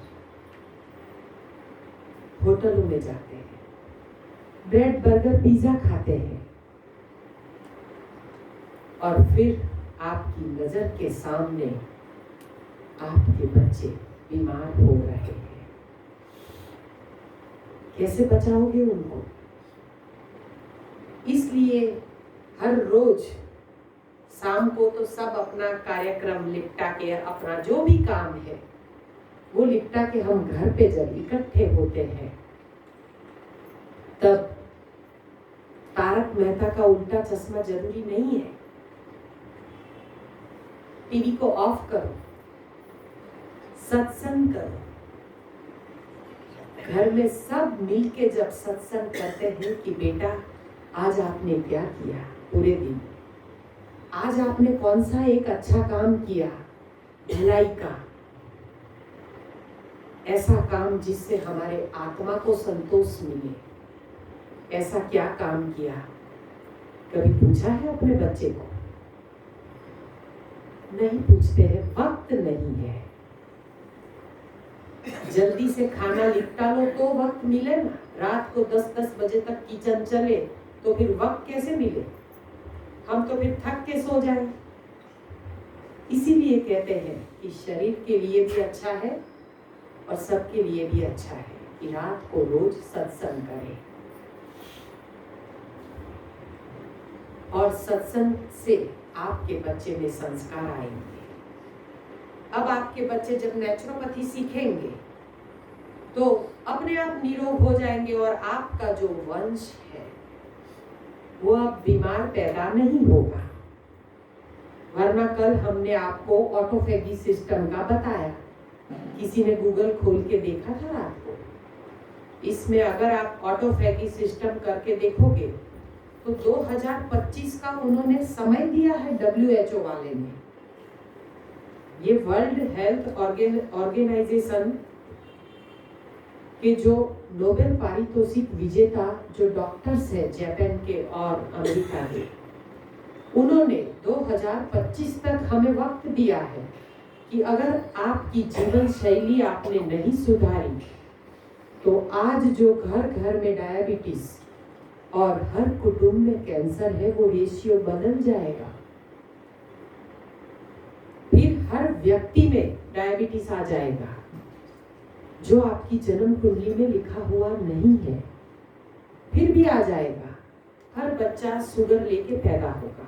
होटलों में जाते हैं, ब्रेड, बर्गर, पिज्जा खाते हैं और फिर आपकी नजर के सामने आपके बच्चे बीमार हो रहे हैं। कैसे बचाओगे उनको? इसलिए हर रोज शाम को तो सब अपना कार्यक्रम निपटा के, अपना जो भी काम है वो निपटा के हम घर पे जब इकट्ठे होते हैं, तब तारक मेहता का उल्टा चश्मा जरूरी नहीं है। टीवी को ऑफ करो, सत्संग करो। घर में सब मिलके जब सत्संग करते हैं कि बेटा आज आपने क्या किया पूरे दिन, आज आपने कौन सा एक अच्छा काम किया, भलाई का, ऐसा काम जिससे हमारे आत्मा को संतोष मिले, ऐसा क्या काम किया? कभी पूछा है अपने बच्चे को? नहीं पूछते हैं, वक्त नहीं है। जल्दी से खाना निपटा लो तो वक्त मिले ना। रात को 10-10 बजे तक किचन चले तो फिर वक्त कैसे मिले? हम तो फिर थक के सो जाए। इसीलिए कहते हैं कि शरीर के लिए भी अच्छा है और सबके लिए भी अच्छा है कि रात को रोज सत्संग करें। और सत्संग से आपके बच्चे में संस्कार आएंगे। अब आपके बच्चे जब नेचुरोपैथी सीखेंगे तो अपने आप निरोग हो जाएंगे और आपका जो वंश है वो अब बीमार पैदा नहीं होगा। वरना कल हमने आपको ऑटोफेगी सिस्टम का बताया, किसी ने गूगल खोल के देखा था रात को? इसमें अगर आप ऑटोफेगी सिस्टम करके देखोगे तो 2025 का उन्होंने समय दिया है WHO वाले ने। ये वर्ल्ड हेल्थ ऑर्गेनाइजेशन के जो नोबेल पारितोषिक विजेता जो डॉक्टर्स हैं जापान के और अमेरिका के, उन्होंने 2025 तक हमें वक्त दिया है कि अगर आपकी जीवन शैली आपने नहीं सुधारी तो आज जो घर घर में डायबिटीज और हर कुटुंब में कैंसर है वो रेशियो बदल जाएगा। फिर हर व्यक्ति में डायबिटीज आ जाएगा जो आपकी जन्म कुंडली में लिखा हुआ नहीं है, फिर भी आ जाएगा। हर बच्चा शुगर लेके पैदा होगा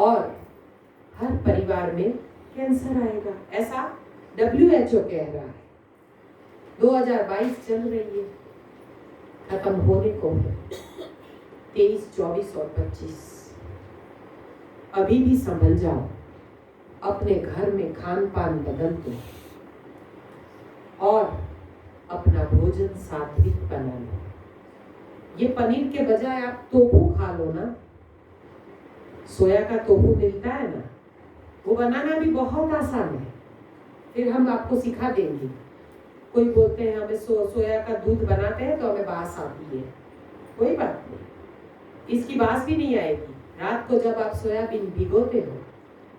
और हर परिवार में कैंसर आएगा, ऐसा WHO कह रहा है। 2022 चल रही है, खत्म होने को है। 23, 24 और 25 अभी भी संभल जाओ, अपने घर में खान पान बदल दो और अपना भोजन सात्विक बना लो। ये पनीर के बजाय आप टोफू खा लो ना, सोया का टोफू मिलता है ना, वो बनाना भी बहुत आसान है। फिर हम आपको सिखा देंगे। कोई बोलते हैं हमें सोया का दूध बनाते हैं तो हमें बास आती है। कोई बात नहीं, इसकी बास भी नहीं आएगी। रात को जब आप सोयाबीन भिगोते हो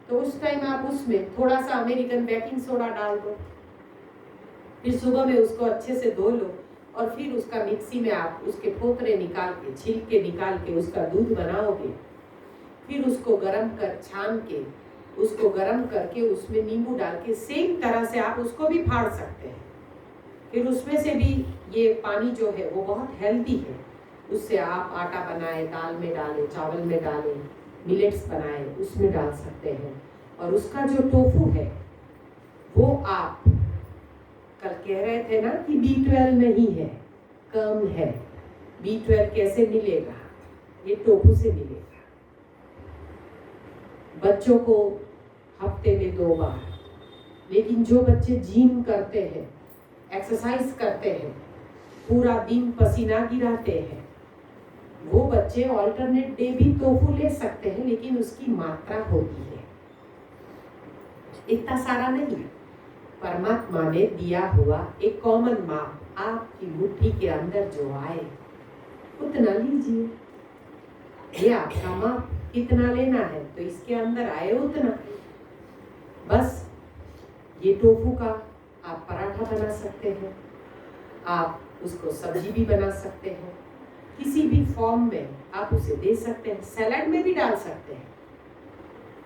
तो उस टाइम आप उसमें थोड़ा सा अमेरिकन बेकिंग सोडा डाल दो, फिर सुबह में उसको अच्छे से धो लो और फिर उसका मिक्सी में आप उसके फोतरे निकाल के, छिलके निकाल के उसका दूध बनाओगे। फिर उसको गरम कर छान के, उसको गरम करके उसमें नींबू डाल के सेम तरह से आप उसको भी फाड़ सकते हैं। फिर उसमें से भी ये पानी जो है वो बहुत हेल्दी है, उससे आप आटा बनाए, दाल में डालें, चावल में डालें, मिलेट्स बनाए, उसमें डाल सकते हैं। और उसका जो टोफू है वो आप कल कह रहे थे ना कि B12 नहीं है, कम है। B12 कैसे मिलेगा? ये टोफू से मिलेगा। बच्चों को हफ्ते में 2 बार, लेकिन जो बच्चे जिम करते हैं, एक्सरसाइज करते हैं, पूरा दिन पसीना गिराते हैं, वो बच्चे ऑल्टरनेट डे भी टोफू ले सकते हैं, लेकिन उसकी मात्रा होती है, इतना सारा नहीं। परमात्मा ने दिया हुआ एक कॉमन माप, आपकी मुट्ठी के अंदर जो आए उतना लीजिए। ये आपका माप, कितना लेना है तो इसके अंदर आए उतना। बस ये टोफू का आप पराठा बना सकते हैं, आप उसको सब्जी भी बना सकते हैं, किसी भी फॉर्म में आप उसे दे सकते हैं, सैलेड में भी डाल सकते हैं।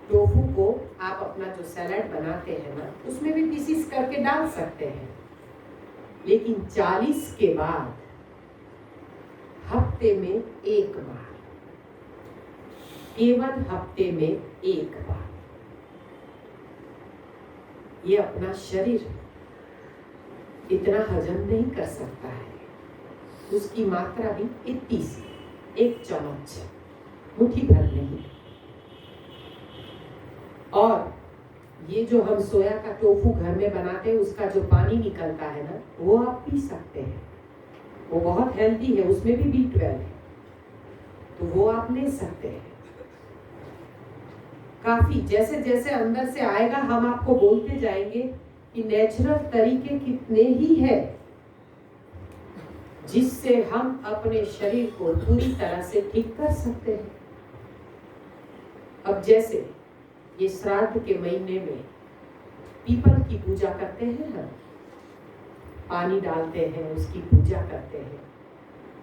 टोफू को आप अपना जो सैलेड बनाते हैं ना, उसमें भी पीसीस करके डाल सकते हैं। लेकिन 40 के बाद हफ्ते में 1 बार, केवल हफ्ते में 1 बार, ये अपना शरीर इतना हजम नहीं कर सकता है, उसकी मात्रा भी इतनी सी, 1 चम्मच, मुट्ठी भर नहीं। और ये जो हम सोया का टोफू घर में बनाते हैं, उसका जो पानी निकलता है ना, वो आप पी सकते हैं, वो बहुत हेल्दी है, उसमें भी B12 है, तो वो आप ले सकते हैं। काफी जैसे जैसे अंदर से आएगा हम आपको बोलते जाएंगे कि नेचुरल तरीके कितने ही है जिससे हम अपने शरीर को पूरी तरह से ठीक कर सकते हैं। अब जैसे ये श्राद्ध के महीने में पीपल की पूजा करते हैं हम, पानी डालते हैं, उसकी पूजा करते हैं।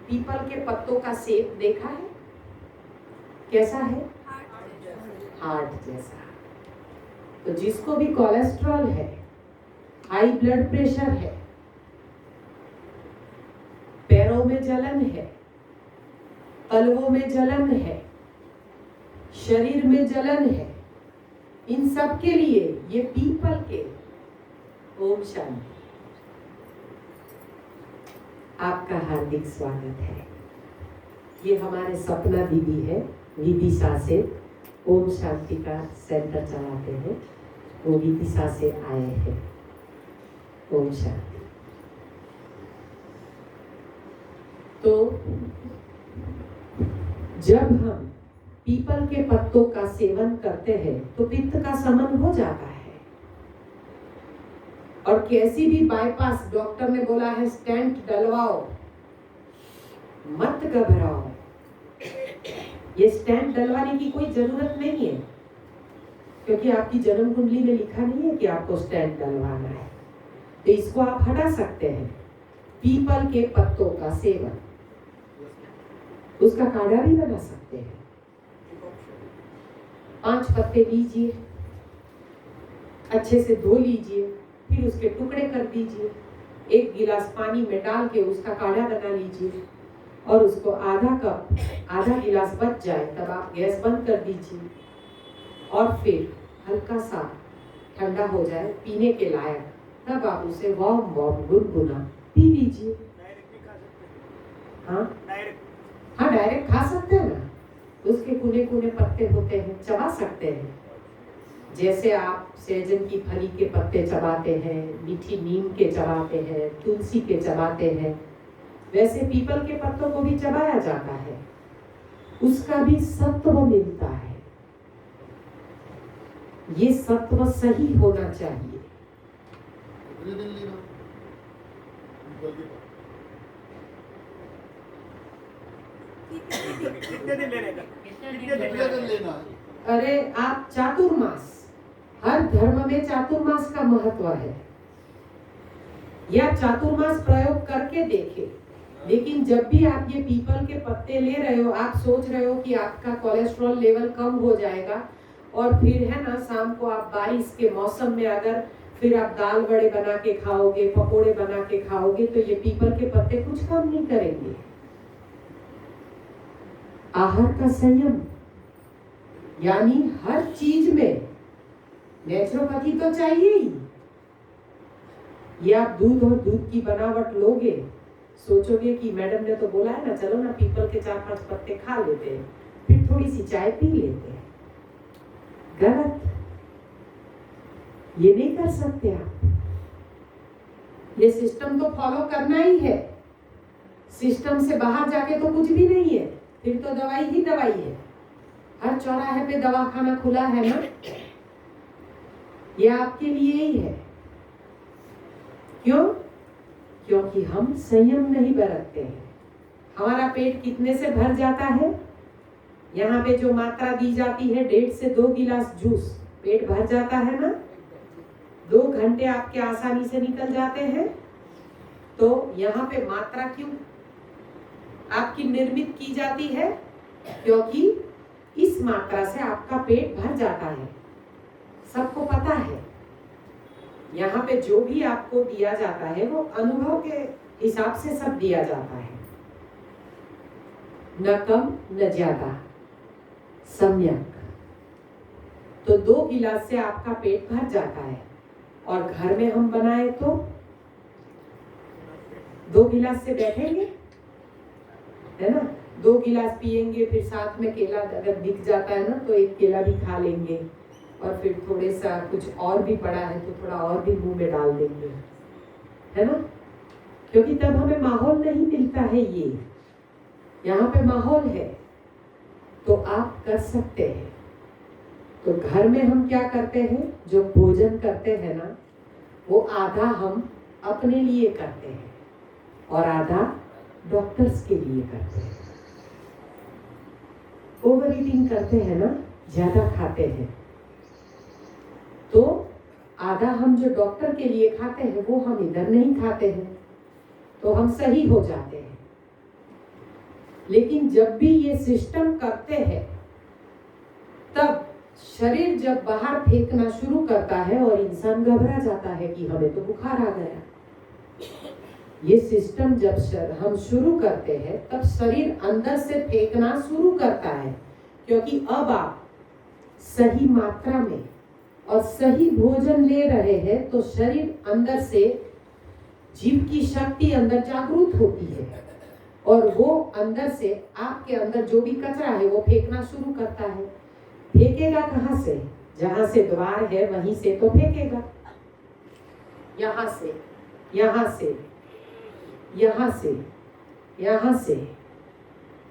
पीपल के पत्तों का शेप देखा है? कैसा है? हार्ट जैसा। तो जिसको भी कोलेस्ट्रॉल है, हाई ब्लड प्रेशर है, पैरों में जलन है, तलवों में जलन है, शरीर में जलन है, इन सब के लिए ये पीपल के ओम शांति। आपका हार्दिक स्वागत है। ये हमारे सपना दीदी है, विदिशा से ओम शांति का सेंटर चलाते हैं, वो विदिशा से आए हैं। ओम शांति। तो जब हम पीपल के पत्तों का सेवन करते हैं तो पित्त का शमन हो जाता है। और कैसी भी बाईपास, डॉक्टर ने बोला है स्टेंट डलवाओ, मत घबराओ, ये स्टेंट डलवाने की कोई जरूरत नहीं है, क्योंकि आपकी जन्म कुंडली में लिखा नहीं है कि आपको स्टेंट डलवाना है। तो इसको आप हटा सकते हैं। पीपल के पत्तों का सेवन, उसका काढ़ा भी बना सकते हैं। 5 पत्ते लीजिए, अच्छे से धो लीजिए, फिर उसके टुकड़े कर दीजिए, 1 गिलास पानी में डाल के उसका काढ़ा बना लीजिए और उसको आधा कप, आधा गिलास बच जाए तब आप गैस बंद कर दीजिए और फिर हल्का सा ठंडा हो जाए पीने के लायक, तब आप उसे वार्म गुनगुना पी लीजिए। हाँ, डायरेक्ट खा सकते हैं ना, उसके कुने कुने पत्ते होते हैं, चबा सकते हैं। जैसे आप सहजन की फली के पत्ते चबाते हैं, मीठी नीम के चबाते हैं, तुलसी के चबाते हैं, वैसे पीपल के पत्तों को भी चबाया जाता है, उसका भी सत्व मिलता है। ये सत्व सही होना चाहिए। कितने दिन लेने का? कितने दिन लेना है? अरे आप चातुर्मास, हर धर्म में चातुर्मास का महत्व है, या चातुर्मास प्रयोग करके देखें। लेकिन जब भी आप ये पीपल के पत्ते ले रहे हो, आप सोच रहे हो कि आपका कोलेस्ट्रॉल लेवल कम हो जाएगा, और फिर है ना शाम को आप बारिश के मौसम में अगर फिर आप दाल बड़े बना के खाओगे, पकोड़े बना के खाओगे, तो ये पीपल के पत्ते कुछ काम नहीं करेंगे। आहार का संयम, यानी हर चीज में नेचुरोपैथी तो चाहिए ही। ये आप दूध और दूध की बनावट लोगे, सोचोगे कि मैडम ने तो बोला है ना, चलो ना पीपल के 4-5 पत्ते खा लेते हैं, फिर थोड़ी सी चाय पी लेते हैं। गलत, ये नहीं कर सकते आप। ये सिस्टम तो फॉलो करना ही है, सिस्टम से बाहर जाके तो कुछ भी नहीं है, फिर तो दवाई ही दवाई है। हर चौराहे पे दवाखाना खुला है ना, ये आपके लिए ही है। क्यों? क्योंकि हम संयम नहीं बरतते हैं। हमारा पेट कितने से भर जाता है? यहाँ पे जो मात्रा दी जाती है 1.5 से 2 गिलास जूस, पेट भर जाता है ना। 2 घंटे आपके आसानी से निकल जाते हैं। तो यहाँ पे मात्रा क्यों आपकी निर्मित की जाती है? क्योंकि इस मात्रा से आपका पेट भर जाता है, सबको पता है। यहाँ पे जो भी आपको दिया जाता है वो अनुभव के हिसाब से सब दिया जाता है, न कम न ज्यादा, सम्यक। तो 2 गिलास से आपका पेट भर जाता है, और घर में हम बनाए तो 2 गिलास से बैठेंगे, है ना। 2 गिलास पिएंगे, फिर साथ में केला अगर दिख जाता है ना तो 1 केला भी खा लेंगे, और फिर थोड़े सा कुछ और भी पड़ा है तो थोड़ा और भी मुंह में डाल देंगे, है ना। क्योंकि तब हमें माहौल नहीं मिलता है। ये यहाँ पे माहौल है तो आप कर सकते हैं। तो घर में हम क्या करते हैं, जो भोजन करते हैं ना, वो आधा हम अपने लिए करते हैं और आधा डॉक्टर्स के लिए करते हैं। ओवर ईटिंग करते हैं ना, ज्यादा खाते हैं, तो आधा हम जो डॉक्टर के लिए खाते हैं वो हम इधर नहीं खाते हैं, तो हम सही हो जाते हैं। लेकिन जब भी ये सिस्टम करते हैं, तब शरीर जब बाहर फेंकना शुरू करता है और इंसान घबरा जाता है कि हमें तो बुखार आ गया। ये सिस्टम जब हम शुरू करते हैं तब शरीर अंदर से फेंकना शुरू करता है, क्योंकि अब आप सही मात्रा में और सही भोजन ले रहे हैं, तो शरीर अंदर से जीव की शक्ति अंदर जागरूक होती है, और वो अंदर से आपके अंदर जो भी कचरा है वो फेंकना शुरू करता है। फेंकेगा कहाँ से? जहां से द्वार है वहीं से तो फेंकेगा। यहाँ से, यहाँ से, यहाँ से, यहाँ से,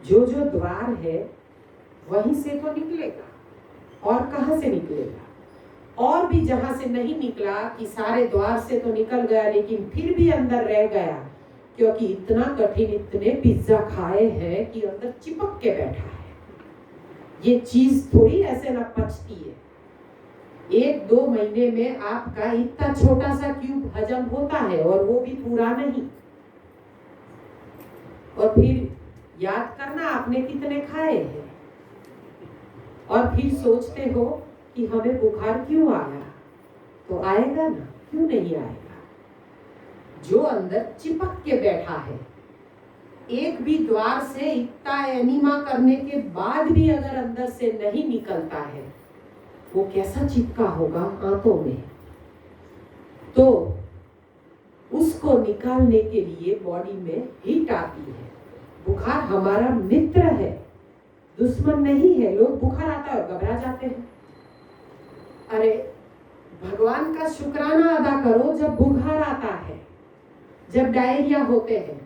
जो जो द्वार है वहीं से तो निकलेगा। और कहाँ से निकलेगा? और भी जहां से नहीं निकला कि सारे द्वार से तो निकल गया, लेकिन फिर भी अंदर रह गया, क्योंकि इतना कठिन, इतने पिज्जा खाए हैं कि अंदर चिपक के बैठा है। ये चीज थोड़ी ऐसे ना पचती है। 1-2 महीने में आपका इतना छोटा सा क्यूब हजम होता है, और वो भी पूरा नहीं। और फिर याद करना आपने कितने खाए हैं, और फिर सोचते हो कि हमें बुखार क्यों आया। तो आएगा ना, क्यों नहीं आएगा? जो अंदर चिपक के बैठा है, एक भी द्वार से इतना एनीमा करने के बाद भी अगर अंदर से नहीं निकलता है, वो कैसा चिपका होगा आंतों में। तो उसको निकालने के लिए बॉडी में हीट आती है। बुखार हमारा मित्र है, दुश्मन नहीं है। लोग बुखार आता है और घबरा जाते हैं। अरे भगवान का शुक्राना अदा करो जब बुखार आता है, जब डायरिया होते हैं,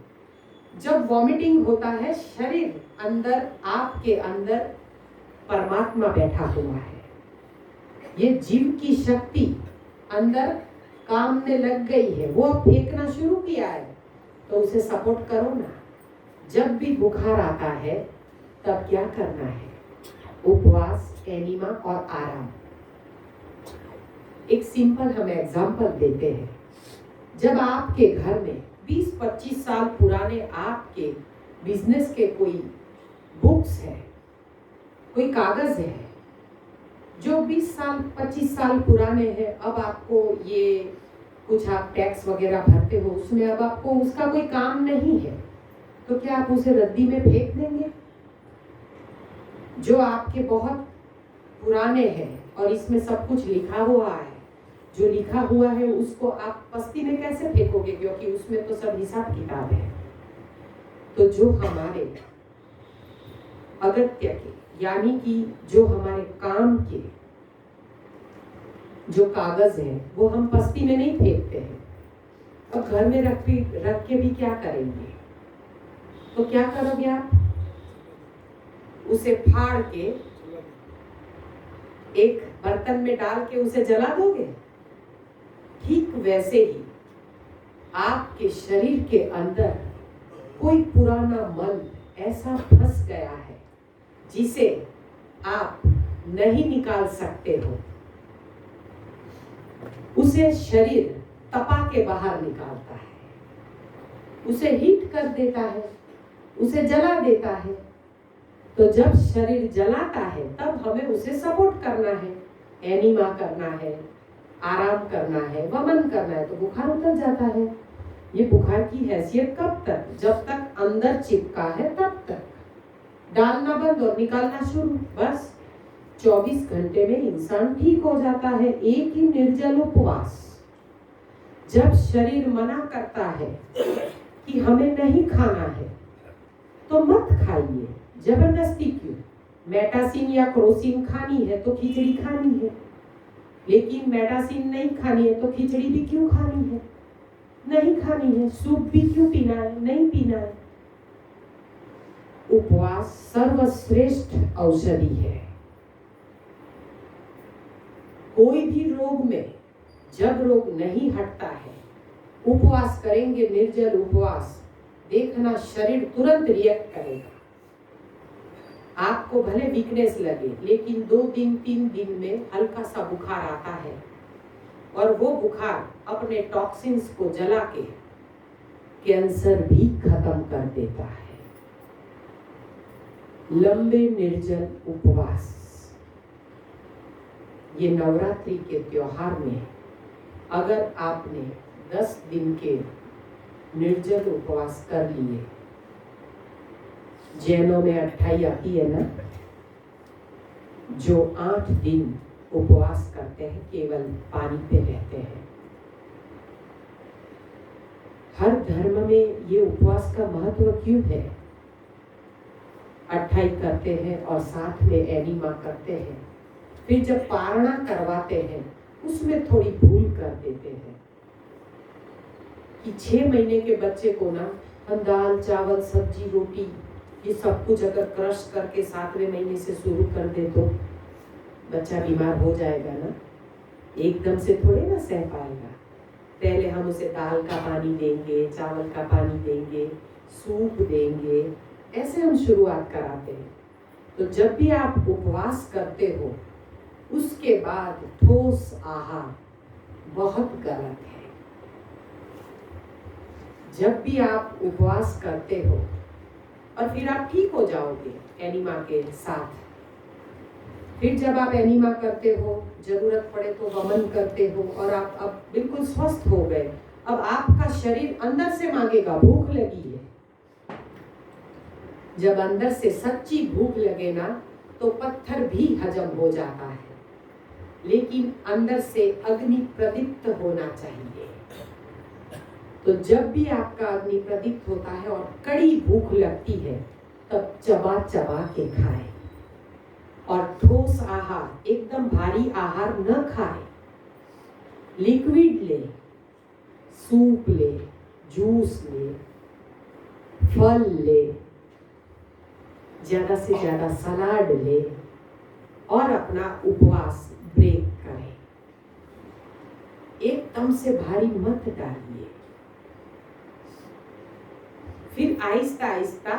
जब वॉमिटिंग होता है। शरीर अंदर, आपके अंदर परमात्मा बैठा हुआ है। ये जीव की शक्ति अंदर काम में लग गई है, वो फेंकना शुरू किया है। तो उसे सपोर्ट करो ना। जब भी बुखार आता है तब क्या करना है? उपवास, एनीमा और आराम। एक सिंपल हम एग्जाम्पल देते हैं। जब आपके घर में 20-25 साल पुराने आपके बिजनेस के कोई बुक्स है, कोई कागज है जो 20 साल 25 साल पुराने हैं, अब आपको ये कुछ आप टैक्स वगैरह भरते हो, उसमें अब आपको उसका कोई काम नहीं है, तो क्या आप उसे रद्दी में फेंक देंगे? जो आपके बहुत पुराने हैं और इसमें सब कुछ लिखा हुआ है, जो लिखा हुआ है उसको आप पस्ती में कैसे फेंकोगे? क्योंकि उसमें तो सब हिसाब किताब है। तो जो हमारे अगत्य के, यानी कि जो हमारे काम के जो कागज है, वो हम पस्ती में नहीं फेंकते हैं। अब घर में रख के भी क्या करेंगे? तो क्या करोगे आप? उसे फाड़ के एक बर्तन में डाल के उसे जला दोगे। ठीक वैसे ही आपके शरीर के अंदर कोई पुराना मन ऐसा फंस गया है जिसे आप नहीं निकाल सकते हो। उसे शरीर तपा के बाहर निकालता है, उसे हीट कर देता है, उसे जला देता है। तो जब शरीर जलाता है तब हमें उसे सपोर्ट करना है, एनीमा करना है, आराम करना है, वमन करना है, तो बुखार उतर जाता है। ये बुखार की हैसियत कब तक? जब तक अंदर चिपका है तब तक। डालना बंद और निकालना शुरू, बस 24 घंटे में इंसान ठीक हो जाता है। एक ही निर्जल उपवास। जब शरीर मना करता है कि हमें नहीं खाना है तो मत खाइए, जबरदस्ती क्यों? मेटासिन या क्रोसिन खानी है तो खिचड़ी खानी है, लेकिन मेटासिन नहीं खानी है तो खिचड़ी भी क्यों खानी है? नहीं खानी है। सूप भी क्यों पीना है? नहीं पीना है। उपवास सर्वश्रेष्ठ औषधि है। कोई भी रोग में जब रोग नहीं हटता है, उपवास करेंगे, निर्जल उपवास, देखना शरीर तुरंत रिएक्ट करेगा। आपको भले वीकनेस लगे, लेकिन 2 दिन 3 दिन में हल्का सा बुखार आता है और वो बुखार अपने टॉक्सिन्स को जला के कैंसर भी खत्म कर देता है। लंबे निर्जल उपवास। ये नवरात्रि के त्योहार में अगर आपने 10 दिन के निर्जल उपवास कर लिए, जैनों में 28 आती है ना, जो 8 दिन उपवास करते हैं, केवल पानी पे रहते हैं। हर धर्म में ये उपवास का महत्व क्यों है? 28 करते हैं और साथ में एनीमा करते हैं। फिर जब पारणा करवाते हैं उसमें थोड़ी भूल कर देते हैं कि 6 महीने के बच्चे को ना हम दाल चावल सब्जी रोटी ये सब कुछ अगर क्रश करके 7वें महीने से शुरू कर दे तो बच्चा बीमार हो जाएगा ना, एकदम से थोड़े ना सह पाएगा। पहले हम उसे दाल का पानी देंगे, चावल का पानी देंगे, सूप देंगे, ऐसे हम शुरुआत कराते हैं। तो जब भी आप उपवास करते हो उसके बाद ठोस आहार बहुत गलत है। जब भी आप उपवास करते हो और फिर आप ठीक हो जाओगे एनीमा के साथ, फिर जब आप एनीमा करते हो, जरूरत पड़े तो वमन करते हो और आप अब बिल्कुल स्वस्थ हो गए, अब आपका शरीर अंदर से मांगेगा, भूख लगी है। जब अंदर से सच्ची भूख लगे ना तो पत्थर भी हजम हो जाता है, लेकिन अंदर से अग्नि प्रदीप्त होना चाहिए। तो जब भी आपका अग्नि प्रदीप्त होता है और कड़ी भूख लगती है तब चबा चबा के खाएं और ठोस आहार, एकदम भारी आहार न खाएं। लिक्विड ले, सूप ले, जूस ले, फल ले, ज्यादा से ज्यादा सलाद ले और अपना उपवास ब्रेक करें। एकदम से भारी मत डालिए। फिर आहिस्ता आहिस्ता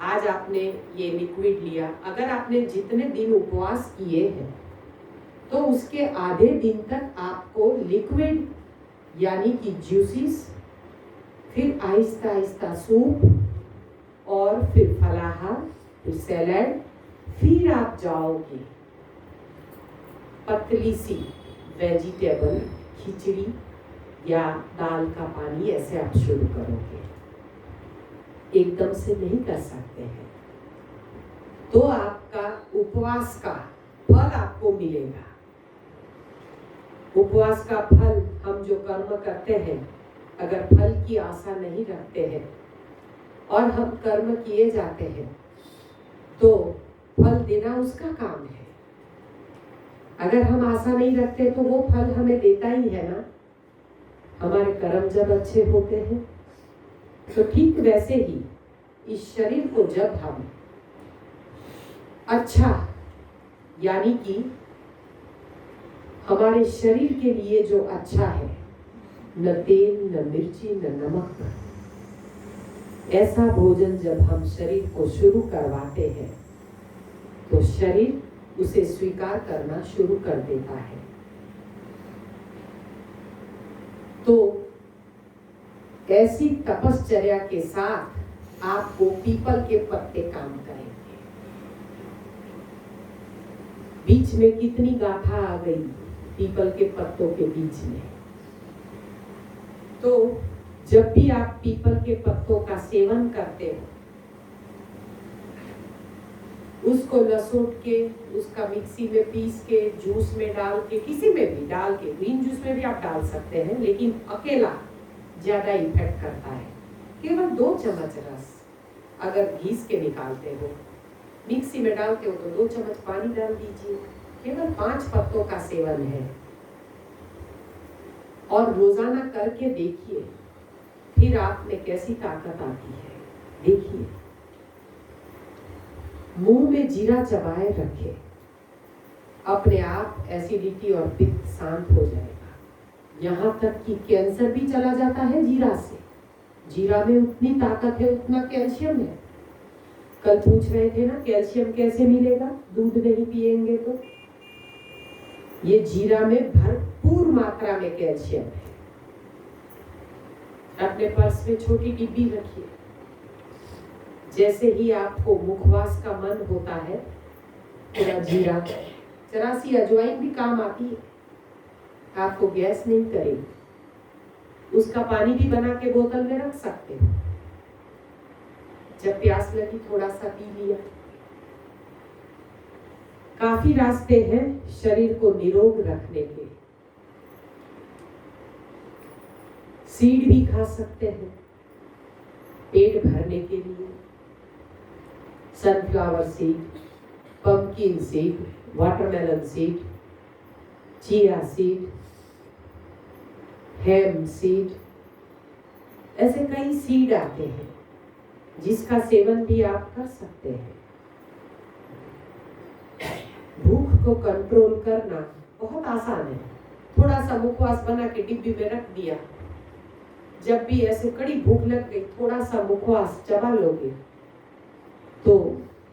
आज आपने ये लिक्विड लिया, अगर आपने जितने दिन उपवास किए हैं तो उसके आधे दिन तक आपको लिक्विड यानी कि जूसेस, फिर आहिस्ता आहिस्ता सूप और फिर फलाहार, फिर सैलेड, फिर आप जाओगे पतली सी वेजिटेबल खिचड़ी या दाल का पानी, ऐसे आप शुरू करोगे। एकदम से नहीं कर सकते हैं, तो आपका उपवास का फल आपको मिलेगा। उपवास का फल, हम जो कर्म करते हैं, अगर फल की आशा नहीं रखते हैं और हम कर्म किए जाते हैं तो फल देना उसका काम है। अगर हम आशा नहीं रखते तो वो फल हमें देता ही है ना। हमारे कर्म जब अच्छे होते हैं तो ठीक वैसे ही इस शरीर को जब हम अच्छा, यानी कि हमारे शरीर के लिए जो अच्छा है, न तेल न मिर्ची न नमक, ऐसा भोजन जब हम शरीर को शुरू करवाते हैं तो शरीर उसे स्वीकार करना शुरू कर देता है। तो ऐसी तपश्चर्या के साथ आपको पीपल के पत्ते काम करेंगे। बीच में कितनी गाथा आ गई पीपल के पत्तों के बीच में। तो जब भी आप पीपल के पत्तों का सेवन करते हो, उसको लसोट के, उसका मिक्सी में पीस के, जूस में डाल के, किसी में भी डाल के, ग्रीन जूस में भी आप डाल सकते हैं, लेकिन अकेला ज्यादा इफेक्ट करता है। केवल 2 चम्मच रस अगर घीस के निकालते हो, मिक्सी में डालते हो तो 2 चम्मच पानी डाल दीजिए। केवल 5 पत्तों का सेवन है और रोजाना करके देखिए, फिर आप में कैसी ताकत आती है। देखिए, मुंह में जीरा चबाए रखे, अपने आप एसिडिटी और पित्त शांत हो जाएगा। यहाँ तक कि कैंसर भी चला जाता है जीरा से। जीरा में उतनी ताकत है, उतना कैल्शियम है। कल पूछ रहे थे ना, कैल्शियम कैसे मिलेगा, दूध नहीं पिएंगे तो। ये जीरा में भरपूर मात्रा में कैल्शियम है। अपने पर्स में छोटी डिब्बी रखिए। जैसे ही आपको मुखवास का मन होता है, थोड़ा जीरा, जरा सी अजवाइन भी काम आती है, आपको गैस नहीं करेगी। उसका पानी भी बना के बोतल में रख सकते हो। जब प्यास लगी थोड़ा सा पी लिया। काफी रास्ते हैं शरीर को निरोग रखने के। सीड भी खा सकते हैं पेट भरने के लिए। Sunflower seed, pumpkin seed, watermelon seed, chia seed, hemp seed, ऐसे कई सीड आते हैं जिसका सेवन भी आप कर सकते हैं। भूख को कंट्रोल करना बहुत आसान है। थोड़ा सा मुखवास बना के डिब्बी में रख दिया। जब भी ऐसे कड़ी भूख लग गई, थोड़ा सा मुखवास चबा लोगे तो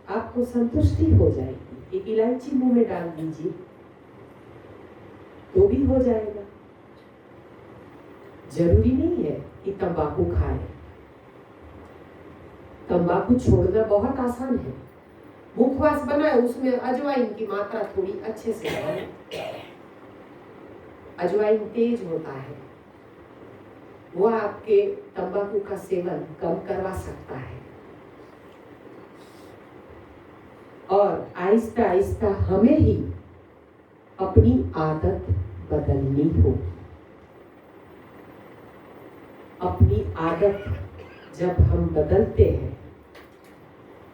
आपको संतुष्टि हो जाएगी। एक इलायची मुंह में डाल दीजिए तो भी हो जाएगा। जरूरी नहीं है कि तंबाकू खाएं। तंबाकू छोड़ना बहुत आसान है। मुखवास बनाए, उसमें अजवाइन की मात्रा थोड़ी अच्छे से डालें। अजवाइन तेज होता है, वो आपके तंबाकू का सेवन कम करवा सकता है। और आहिस्ता आहिस्ता हमें ही अपनी आदत बदलनी होगी। अपनी आदत जब हम बदलते हैं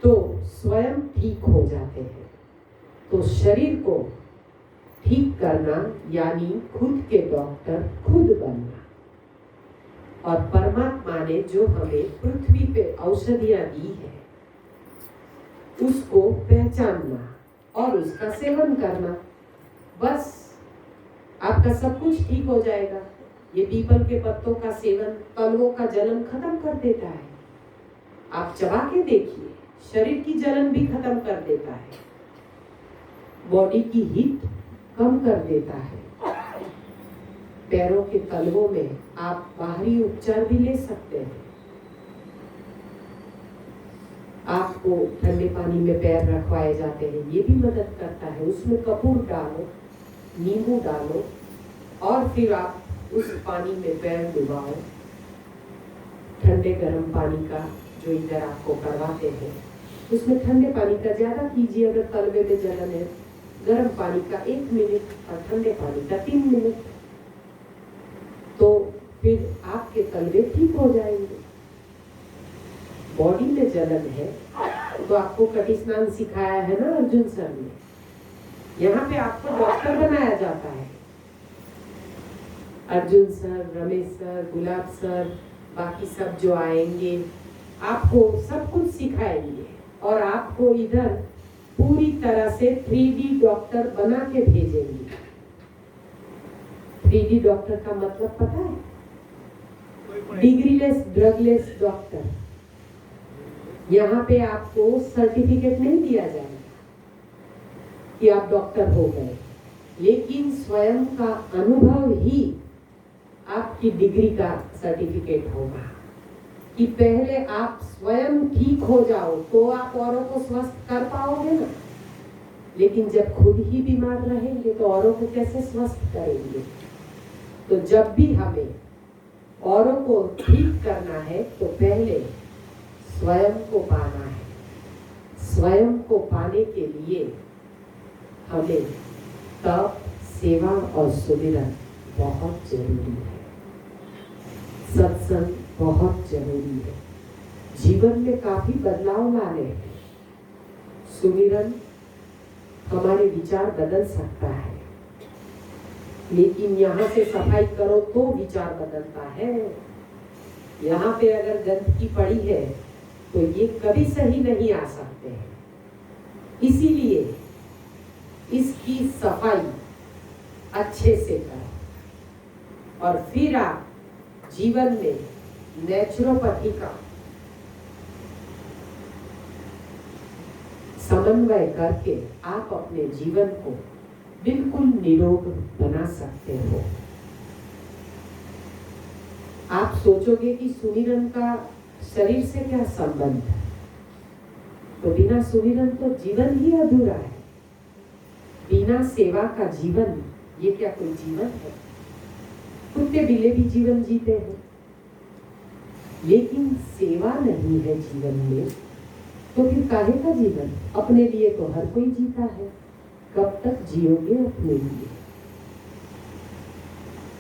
तो स्वयं ठीक हो जाते हैं। तो शरीर को ठीक करना यानी खुद के डॉक्टर खुद बनना। और परमात्मा ने जो हमें पृथ्वी पे औषधियां दी है उसको पहचानना और उसका सेवन करना, बस आपका सब कुछ ठीक हो जाएगा। ये पीपल के पत्तों का सेवन कलवों का जलन खत्म कर देता है। आप चबा के देखिए, शरीर की जलन भी खत्म कर देता है, बॉडी की हीट कम कर देता है। पैरों के तलवों में आप बाहरी उपचार भी ले सकते हैं। आपको ठंडे पानी में पैर रखवाए जाते हैं, ये भी मदद करता है। उसमें कपूर डालो, नींबू डालो और फिर आप उस पानी में पैर डुबाओ। ठंडे गर्म पानी का जो इधर आपको करवाते हैं, उसमें ठंडे पानी का ज्यादा कीजिए अगर तलवे में जलन है। गर्म पानी का 1 मिनट और ठंडे पानी का 3 मिनट, तो फिर आपके तलवे ठीक हो जाएंगे। बॉडी में जलन है तो आपको कटी स्नान सिखाया है ना अर्जुन सर ने। यहाँ पे आपको डॉक्टर बनाया जाता है। अर्जुन सर, रमेश सर, गुलाब सर, बाकी सब जो आएंगे आपको सब कुछ सिखाएंगे और आपको इधर पूरी तरह से 3D डॉक्टर बना के भेजेंगे। 3D डॉक्टर का मतलब पता है? डिग्रीलेस ड्रगलेस डॉक्टर। यहाँ पे आपको सर्टिफिकेट नहीं दिया जाएगा कि आप डॉक्टर हो गए, लेकिन स्वयं का अनुभव ही आपकी डिग्री का सर्टिफिकेट होगा कि पहले आप स्वयं ठीक हो जाओ तो आप औरों को स्वस्थ कर पाओगे ना। लेकिन जब खुद ही बीमार रहेंगे तो औरों को कैसे स्वस्थ करेंगे? तो जब भी हमें औरों को ठीक करना है तो पहले स्वयं को पाना है। स्वयं को पाने के लिए हमें तप, सेवा और सुमिरन बहुत जरूरी है। सत्संग बहुत जरूरी है। जीवन में काफी बदलाव लाने हैं। सुमिरन हमारे विचार बदल सकता है, लेकिन यहाँ से सफाई करो तो विचार बदलता है। यहाँ पे अगर गंदगी पड़ी है तो ये कभी सही नहीं आ सकते हैं। इसीलिए इसकी सफाई अच्छे से करें और फिर आप जीवन में नेचुरोपैथी का समन्वय करके आप अपने जीवन को बिल्कुल निरोग बना सकते हो। आप सोचोगे कि सुमिरन का शरीर से क्या संबंध है, तो बिना सुमिरन तो जीवन ही अधूरा है। बिना सेवा का जीवन, ये क्या कोई जीवन है? कुत्ते बिल्ली भी जीवन जीते हैं, लेकिन सेवा नहीं है जीवन में, तो फिर काहे का जीवन? अपने लिए तो हर कोई जीता है, कब तक जियोगे अपने लिए?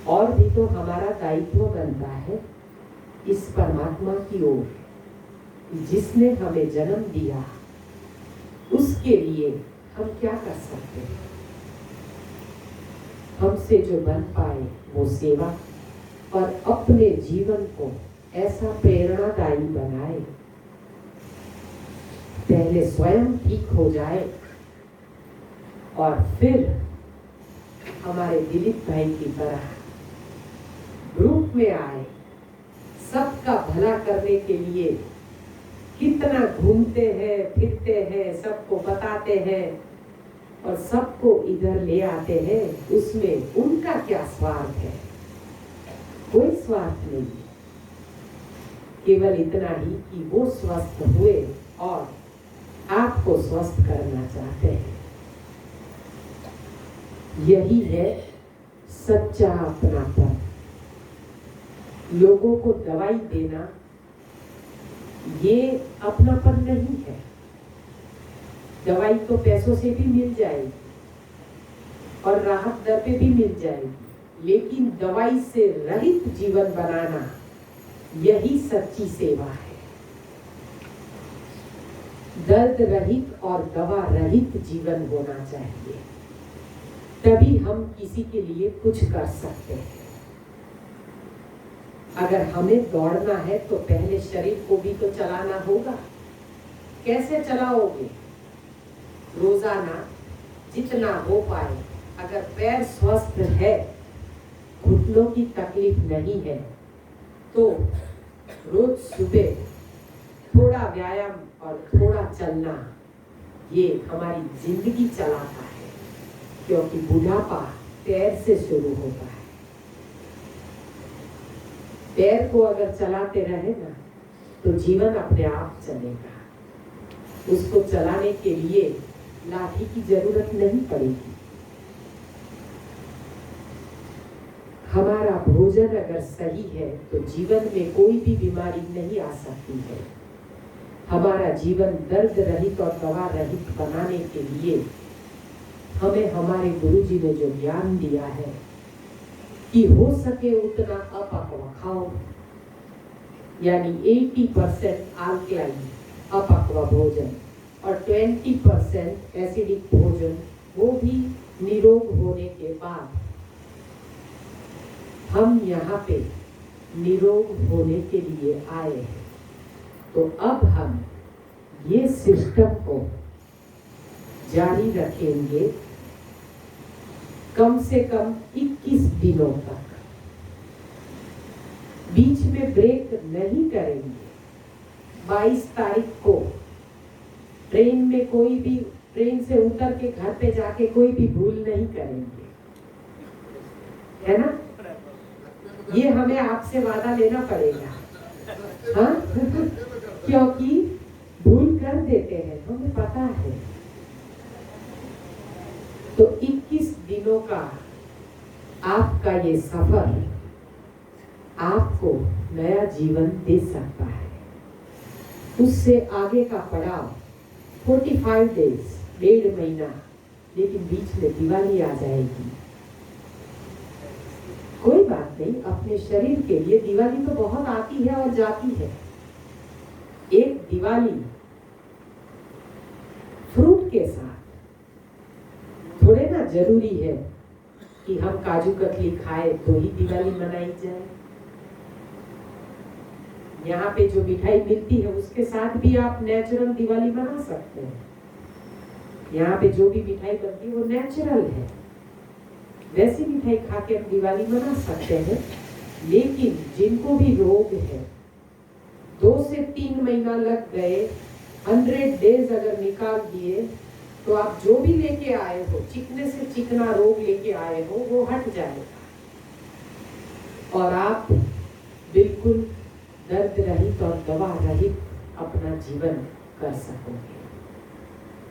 और भी तो हमारा दायित्व बनता है इस परमात्मा की ओर, जिसने हमें जन्म दिया, उसके लिए हम क्या कर सकते हैं? हमसे जो बन पाए वो सेवा, और अपने जीवन को ऐसा प्रेरणादायी बनाए। पहले स्वयं ठीक हो जाए और फिर हमारे दिलीप भाई की तरह ग्रुप में आए, सबका भला करने के लिए कितना घूमते हैं, फिरते हैं, सबको बताते हैं और सबको इधर ले आते हैं। उसमें उनका क्या स्वार्थ है? कोई स्वार्थ नहीं, केवल इतना ही कि वो स्वस्थ हुए और आपको स्वस्थ करना चाहते हैं। यही है सच्चा अपनापन। लोगों को दवाई देना ये अपनापन नहीं है। दवाई तो पैसों से भी मिल जाएगी और राहत दर पे भी मिल जाएगी, लेकिन दवाई से रहित जीवन बनाना यही सच्ची सेवा है। दर्द रहित और दवा रहित जीवन होना चाहिए, तभी हम किसी के लिए कुछ कर सकते हैं। अगर हमें दौड़ना है तो पहले शरीर को भी तो चलाना होगा। कैसे चलाओगे? रोजाना जितना हो पाए। अगर पैर स्वस्थ है, घुटनों की तकलीफ नहीं है, तो रोज सुबह थोड़ा व्यायाम और थोड़ा चलना ये हमारी जिंदगी चलाता है, क्योंकि बुढ़ापा पैर से शुरू होता है। पैर को अगर चलाते रहे ना तो जीवन अपने आप चलेगा। उसको चलाने के लिए लाठी की जरूरत नहीं पड़ेगी। हमारा भोजन अगर सही है तो जीवन में कोई भी बीमारी नहीं आ सकती है। हमारा जीवन दर्द रहित और दवा रहित बनाने के लिए हमें हमारे गुरुजी ने जो ज्ञान दिया है कि हो सके उतना अपक्व खाओ, यानी 80% अल्कलाइन अपक्व भोजन और 20% एसिडिक भोजन, वो भी निरोग होने के बाद। हम यहाँ पे निरोग होने के लिए आए हैं, तो अब हम ये सिस्टम को जारी रखेंगे कम से कम 21 दिनों तक। बीच में ब्रेक नहीं करेंगे। 22 तारीख को ट्रेन में कोई भी, ट्रेन से उतर के घर पे जाके कोई भी भूल नहीं करेंगे, है ना? ये हमें आपसे वादा लेना पड़ेगा, हाँ? क्योंकि भूल कर देते हैं, हमें पता है। तो 21 दिनों का आपका ये सफर आपको नया जीवन दे सकता है। उससे आगे का पड़ाव 45 डेज, 1.5 महीना, लेकिन बीच में दिवाली आ जाएगी। कोई बात नहीं, अपने शरीर के लिए दिवाली तो बहुत आती है और जाती है। एक दिवाली फ्रूट के साथ, थोड़े ना जरूरी है कि हम काजू कतली खाए तो ही दिवाली मनाई जाए। यहाँ पे जो मिठाई मिलती है उसके साथ भी आप नेचुरल दिवाली मना सकते हैं। यहाँ पे जो भी मिठाई बनती है वो नेचुरल है, वैसी मिठाई खा के हम दिवाली मना सकते हैं। लेकिन जिनको भी रोग है, 2 से 3 महीना लग गए, 100 डेज अगर निकाल दिए तो आप जो भी लेके आए हो, चिकने से चिकना रोग लेके आए हो, वो हट जाएगा और आप बिल्कुल दर्द रहित और दवा रहित अपना जीवन कर सकोगे।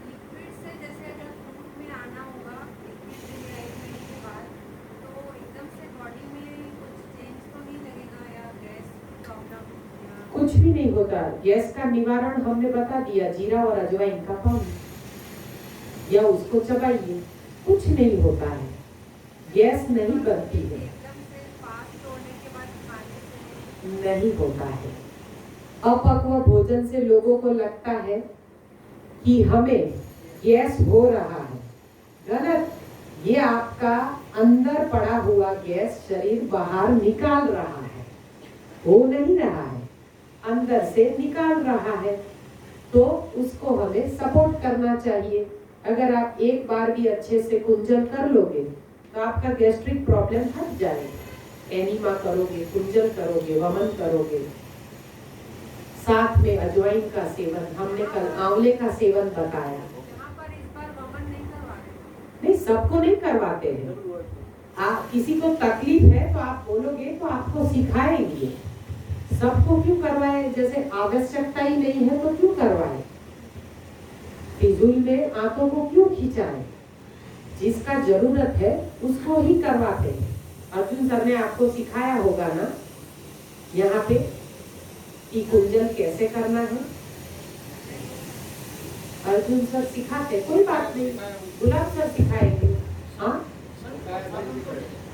लिक्विड से जैसे अगर फूड में आना होगा 21 दिन या 1 महीने के बाद, तो एकदम से बॉडी में कुछ चेंज तो नहीं लगेगा या गैस प्रॉब्लम या कुछ भी नहीं होता। गैस का निवारण हमने बता दिया, जीरा और अजवाइन का पानी या उसको चबाइए, कुछ नहीं होता है, गैस नहीं बनती है, एकदम से फास्ट होने के बाद खाने से नहीं होता है। अपक्व भोजन से लोगों को लगता है कि हमें गैस हो रहा है, गलत। ये आपका अंदर पड़ा हुआ गैस शरीर बाहर निकाल रहा है, हो नहीं रहा है, अंदर से निकाल रहा है। तो उसको हमें सपोर्ट करना चाहिए। अगर आप एक बार भी अच्छे से कुंजल कर लोगे तो आपका गैस्ट्रिक प्रॉब्लम हट जाएगा। एनीमा करोगे, कुंजल करोगे, वमन करोगे, साथ में अजवाइन का सेवन, हमने कल आंवले का सेवन बताया। यहाँ पर इस बार वमन नहीं करवा रहे। नहीं, सबको नहीं करवाते हैं। आप किसी को तकलीफ है तो आप बोलोगे तो आपको सिखाएंगे। सबको क्यों करवाए? जैसे आवश्यकता ही नहीं है तो क्यों करवाए? फिजूल में आंखों को क्यों खिंचाए? जिसका जरूरत है उसको ही करवाते हैं। अर्जुन सर ने आपको सिखाया होगा ना यहाँ पे कि कुंजल कैसे करना है। अर्जुन सर सिखाते, कोई बात नहीं, गुलाब सर सिखाएंगे। हाँ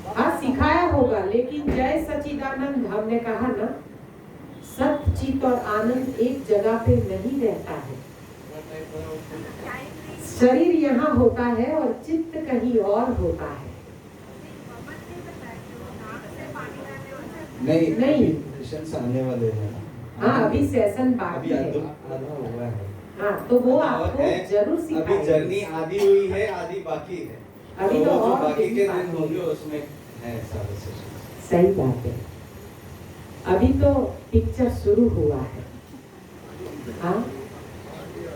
हाँ, सिखाया होगा, लेकिन जय सच्चिदानंद हमने कहा ना, सत्य, चित और आनंद एक जगह पे नहीं रहता है। शरीर यहाँ होता है और चित्त कहीं और होता है। नहीं सेशंस आने वाले हैं। हाँ, अभी सेशन बाकी है। आधा हुआ है। हाँ, तो वो आपको जरूर अभी सिखाएंगे। जर्नी आधी हुई है, आधी बाकी है। अभी तो जो और बाकी दिन के बाकी दिन है। होंगे उसमें है सारे सेशंस। सही बात है। अभी तो पिक्चर शुरू हुआ है। हाँ,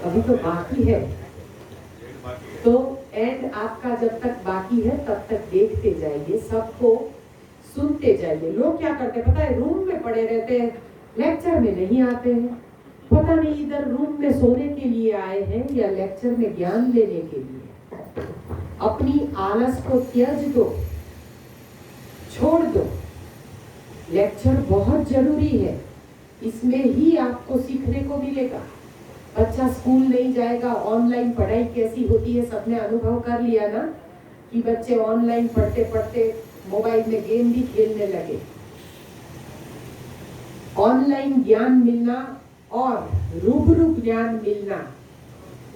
अभी तो बाकी है। तो एंड आपका जब तक बाकी है तब तक देखते जाइए, सबको सुनते जाइए। लोग क्या करते हैं पता है, रूम में पड़े रहते हैं, लेक्चर में नहीं आते हैं। पता नहीं इधर रूम में सोने के लिए आए हैं या लेक्चर में ज्ञान लेने के लिए। अपनी आलस को त्याज दो, छोड़ दो। लेक्चर बहुत जरूरी है, इसमें ही आपको सीखने को मिलेगा। बच्चा स्कूल नहीं जाएगा, ऑनलाइन पढ़ाई कैसी होती है सबने अनुभव कर लिया ना, कि बच्चे ऑनलाइन पढ़ते पढ़ते मोबाइल में गेम भी खेलने लगे। ऑनलाइन ज्ञान मिलना और रूबरू ज्ञान मिलना,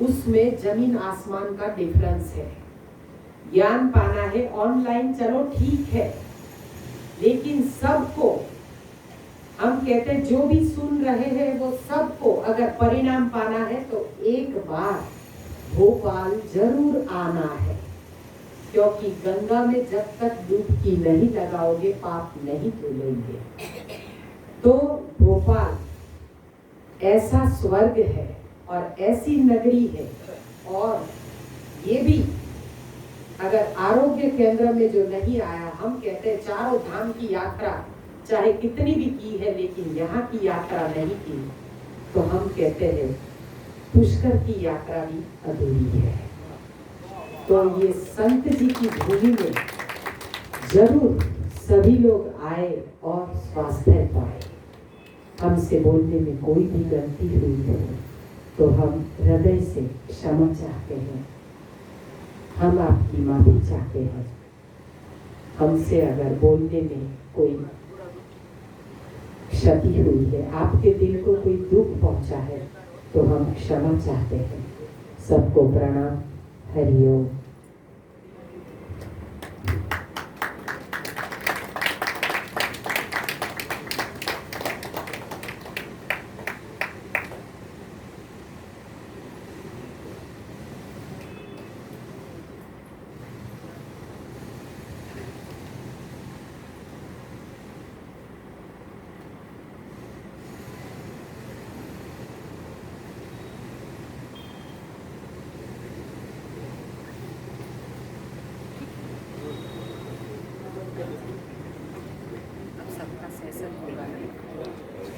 उसमें जमीन आसमान का डिफरेंस है। ज्ञान पाना है ऑनलाइन, चलो ठीक है, लेकिन सबको हम कहते हैं जो भी सुन रहे हैं वो सबको अगर परिणाम पाना है तो एक बार भोपाल जरूर आना है, क्योंकि गंगा में जब तक डुबकी नहीं लगाओगे पाप नहीं धुलेंगे। तो भोपाल ऐसा स्वर्ग है और ऐसी नगरी है। और ये भी अगर आरोग्य केंद्र में जो नहीं आया, हम कहते हैं चारों धाम की यात्रा चाहे कितनी भी की है लेकिन यहाँ की यात्रा नहीं की, तो हम कहते हैं पुष्कर की यात्रा भी अधूरी है। तो ये संत जी की भूमि में जरूर सभी लोग आए और स्वास्थ्य पाए। हमसे बोलने में कोई भी गलती हुई है तो हम हृदय से क्षमा चाहते हैं, हम आपकी माफी चाहते हैं। हमसे अगर बोलने में कोई क्षति हुई है, आपके दिल को कोई दुख पहुंचा है, तो हम क्षमा चाहते हैं। सबको प्रणाम। हरि ओम।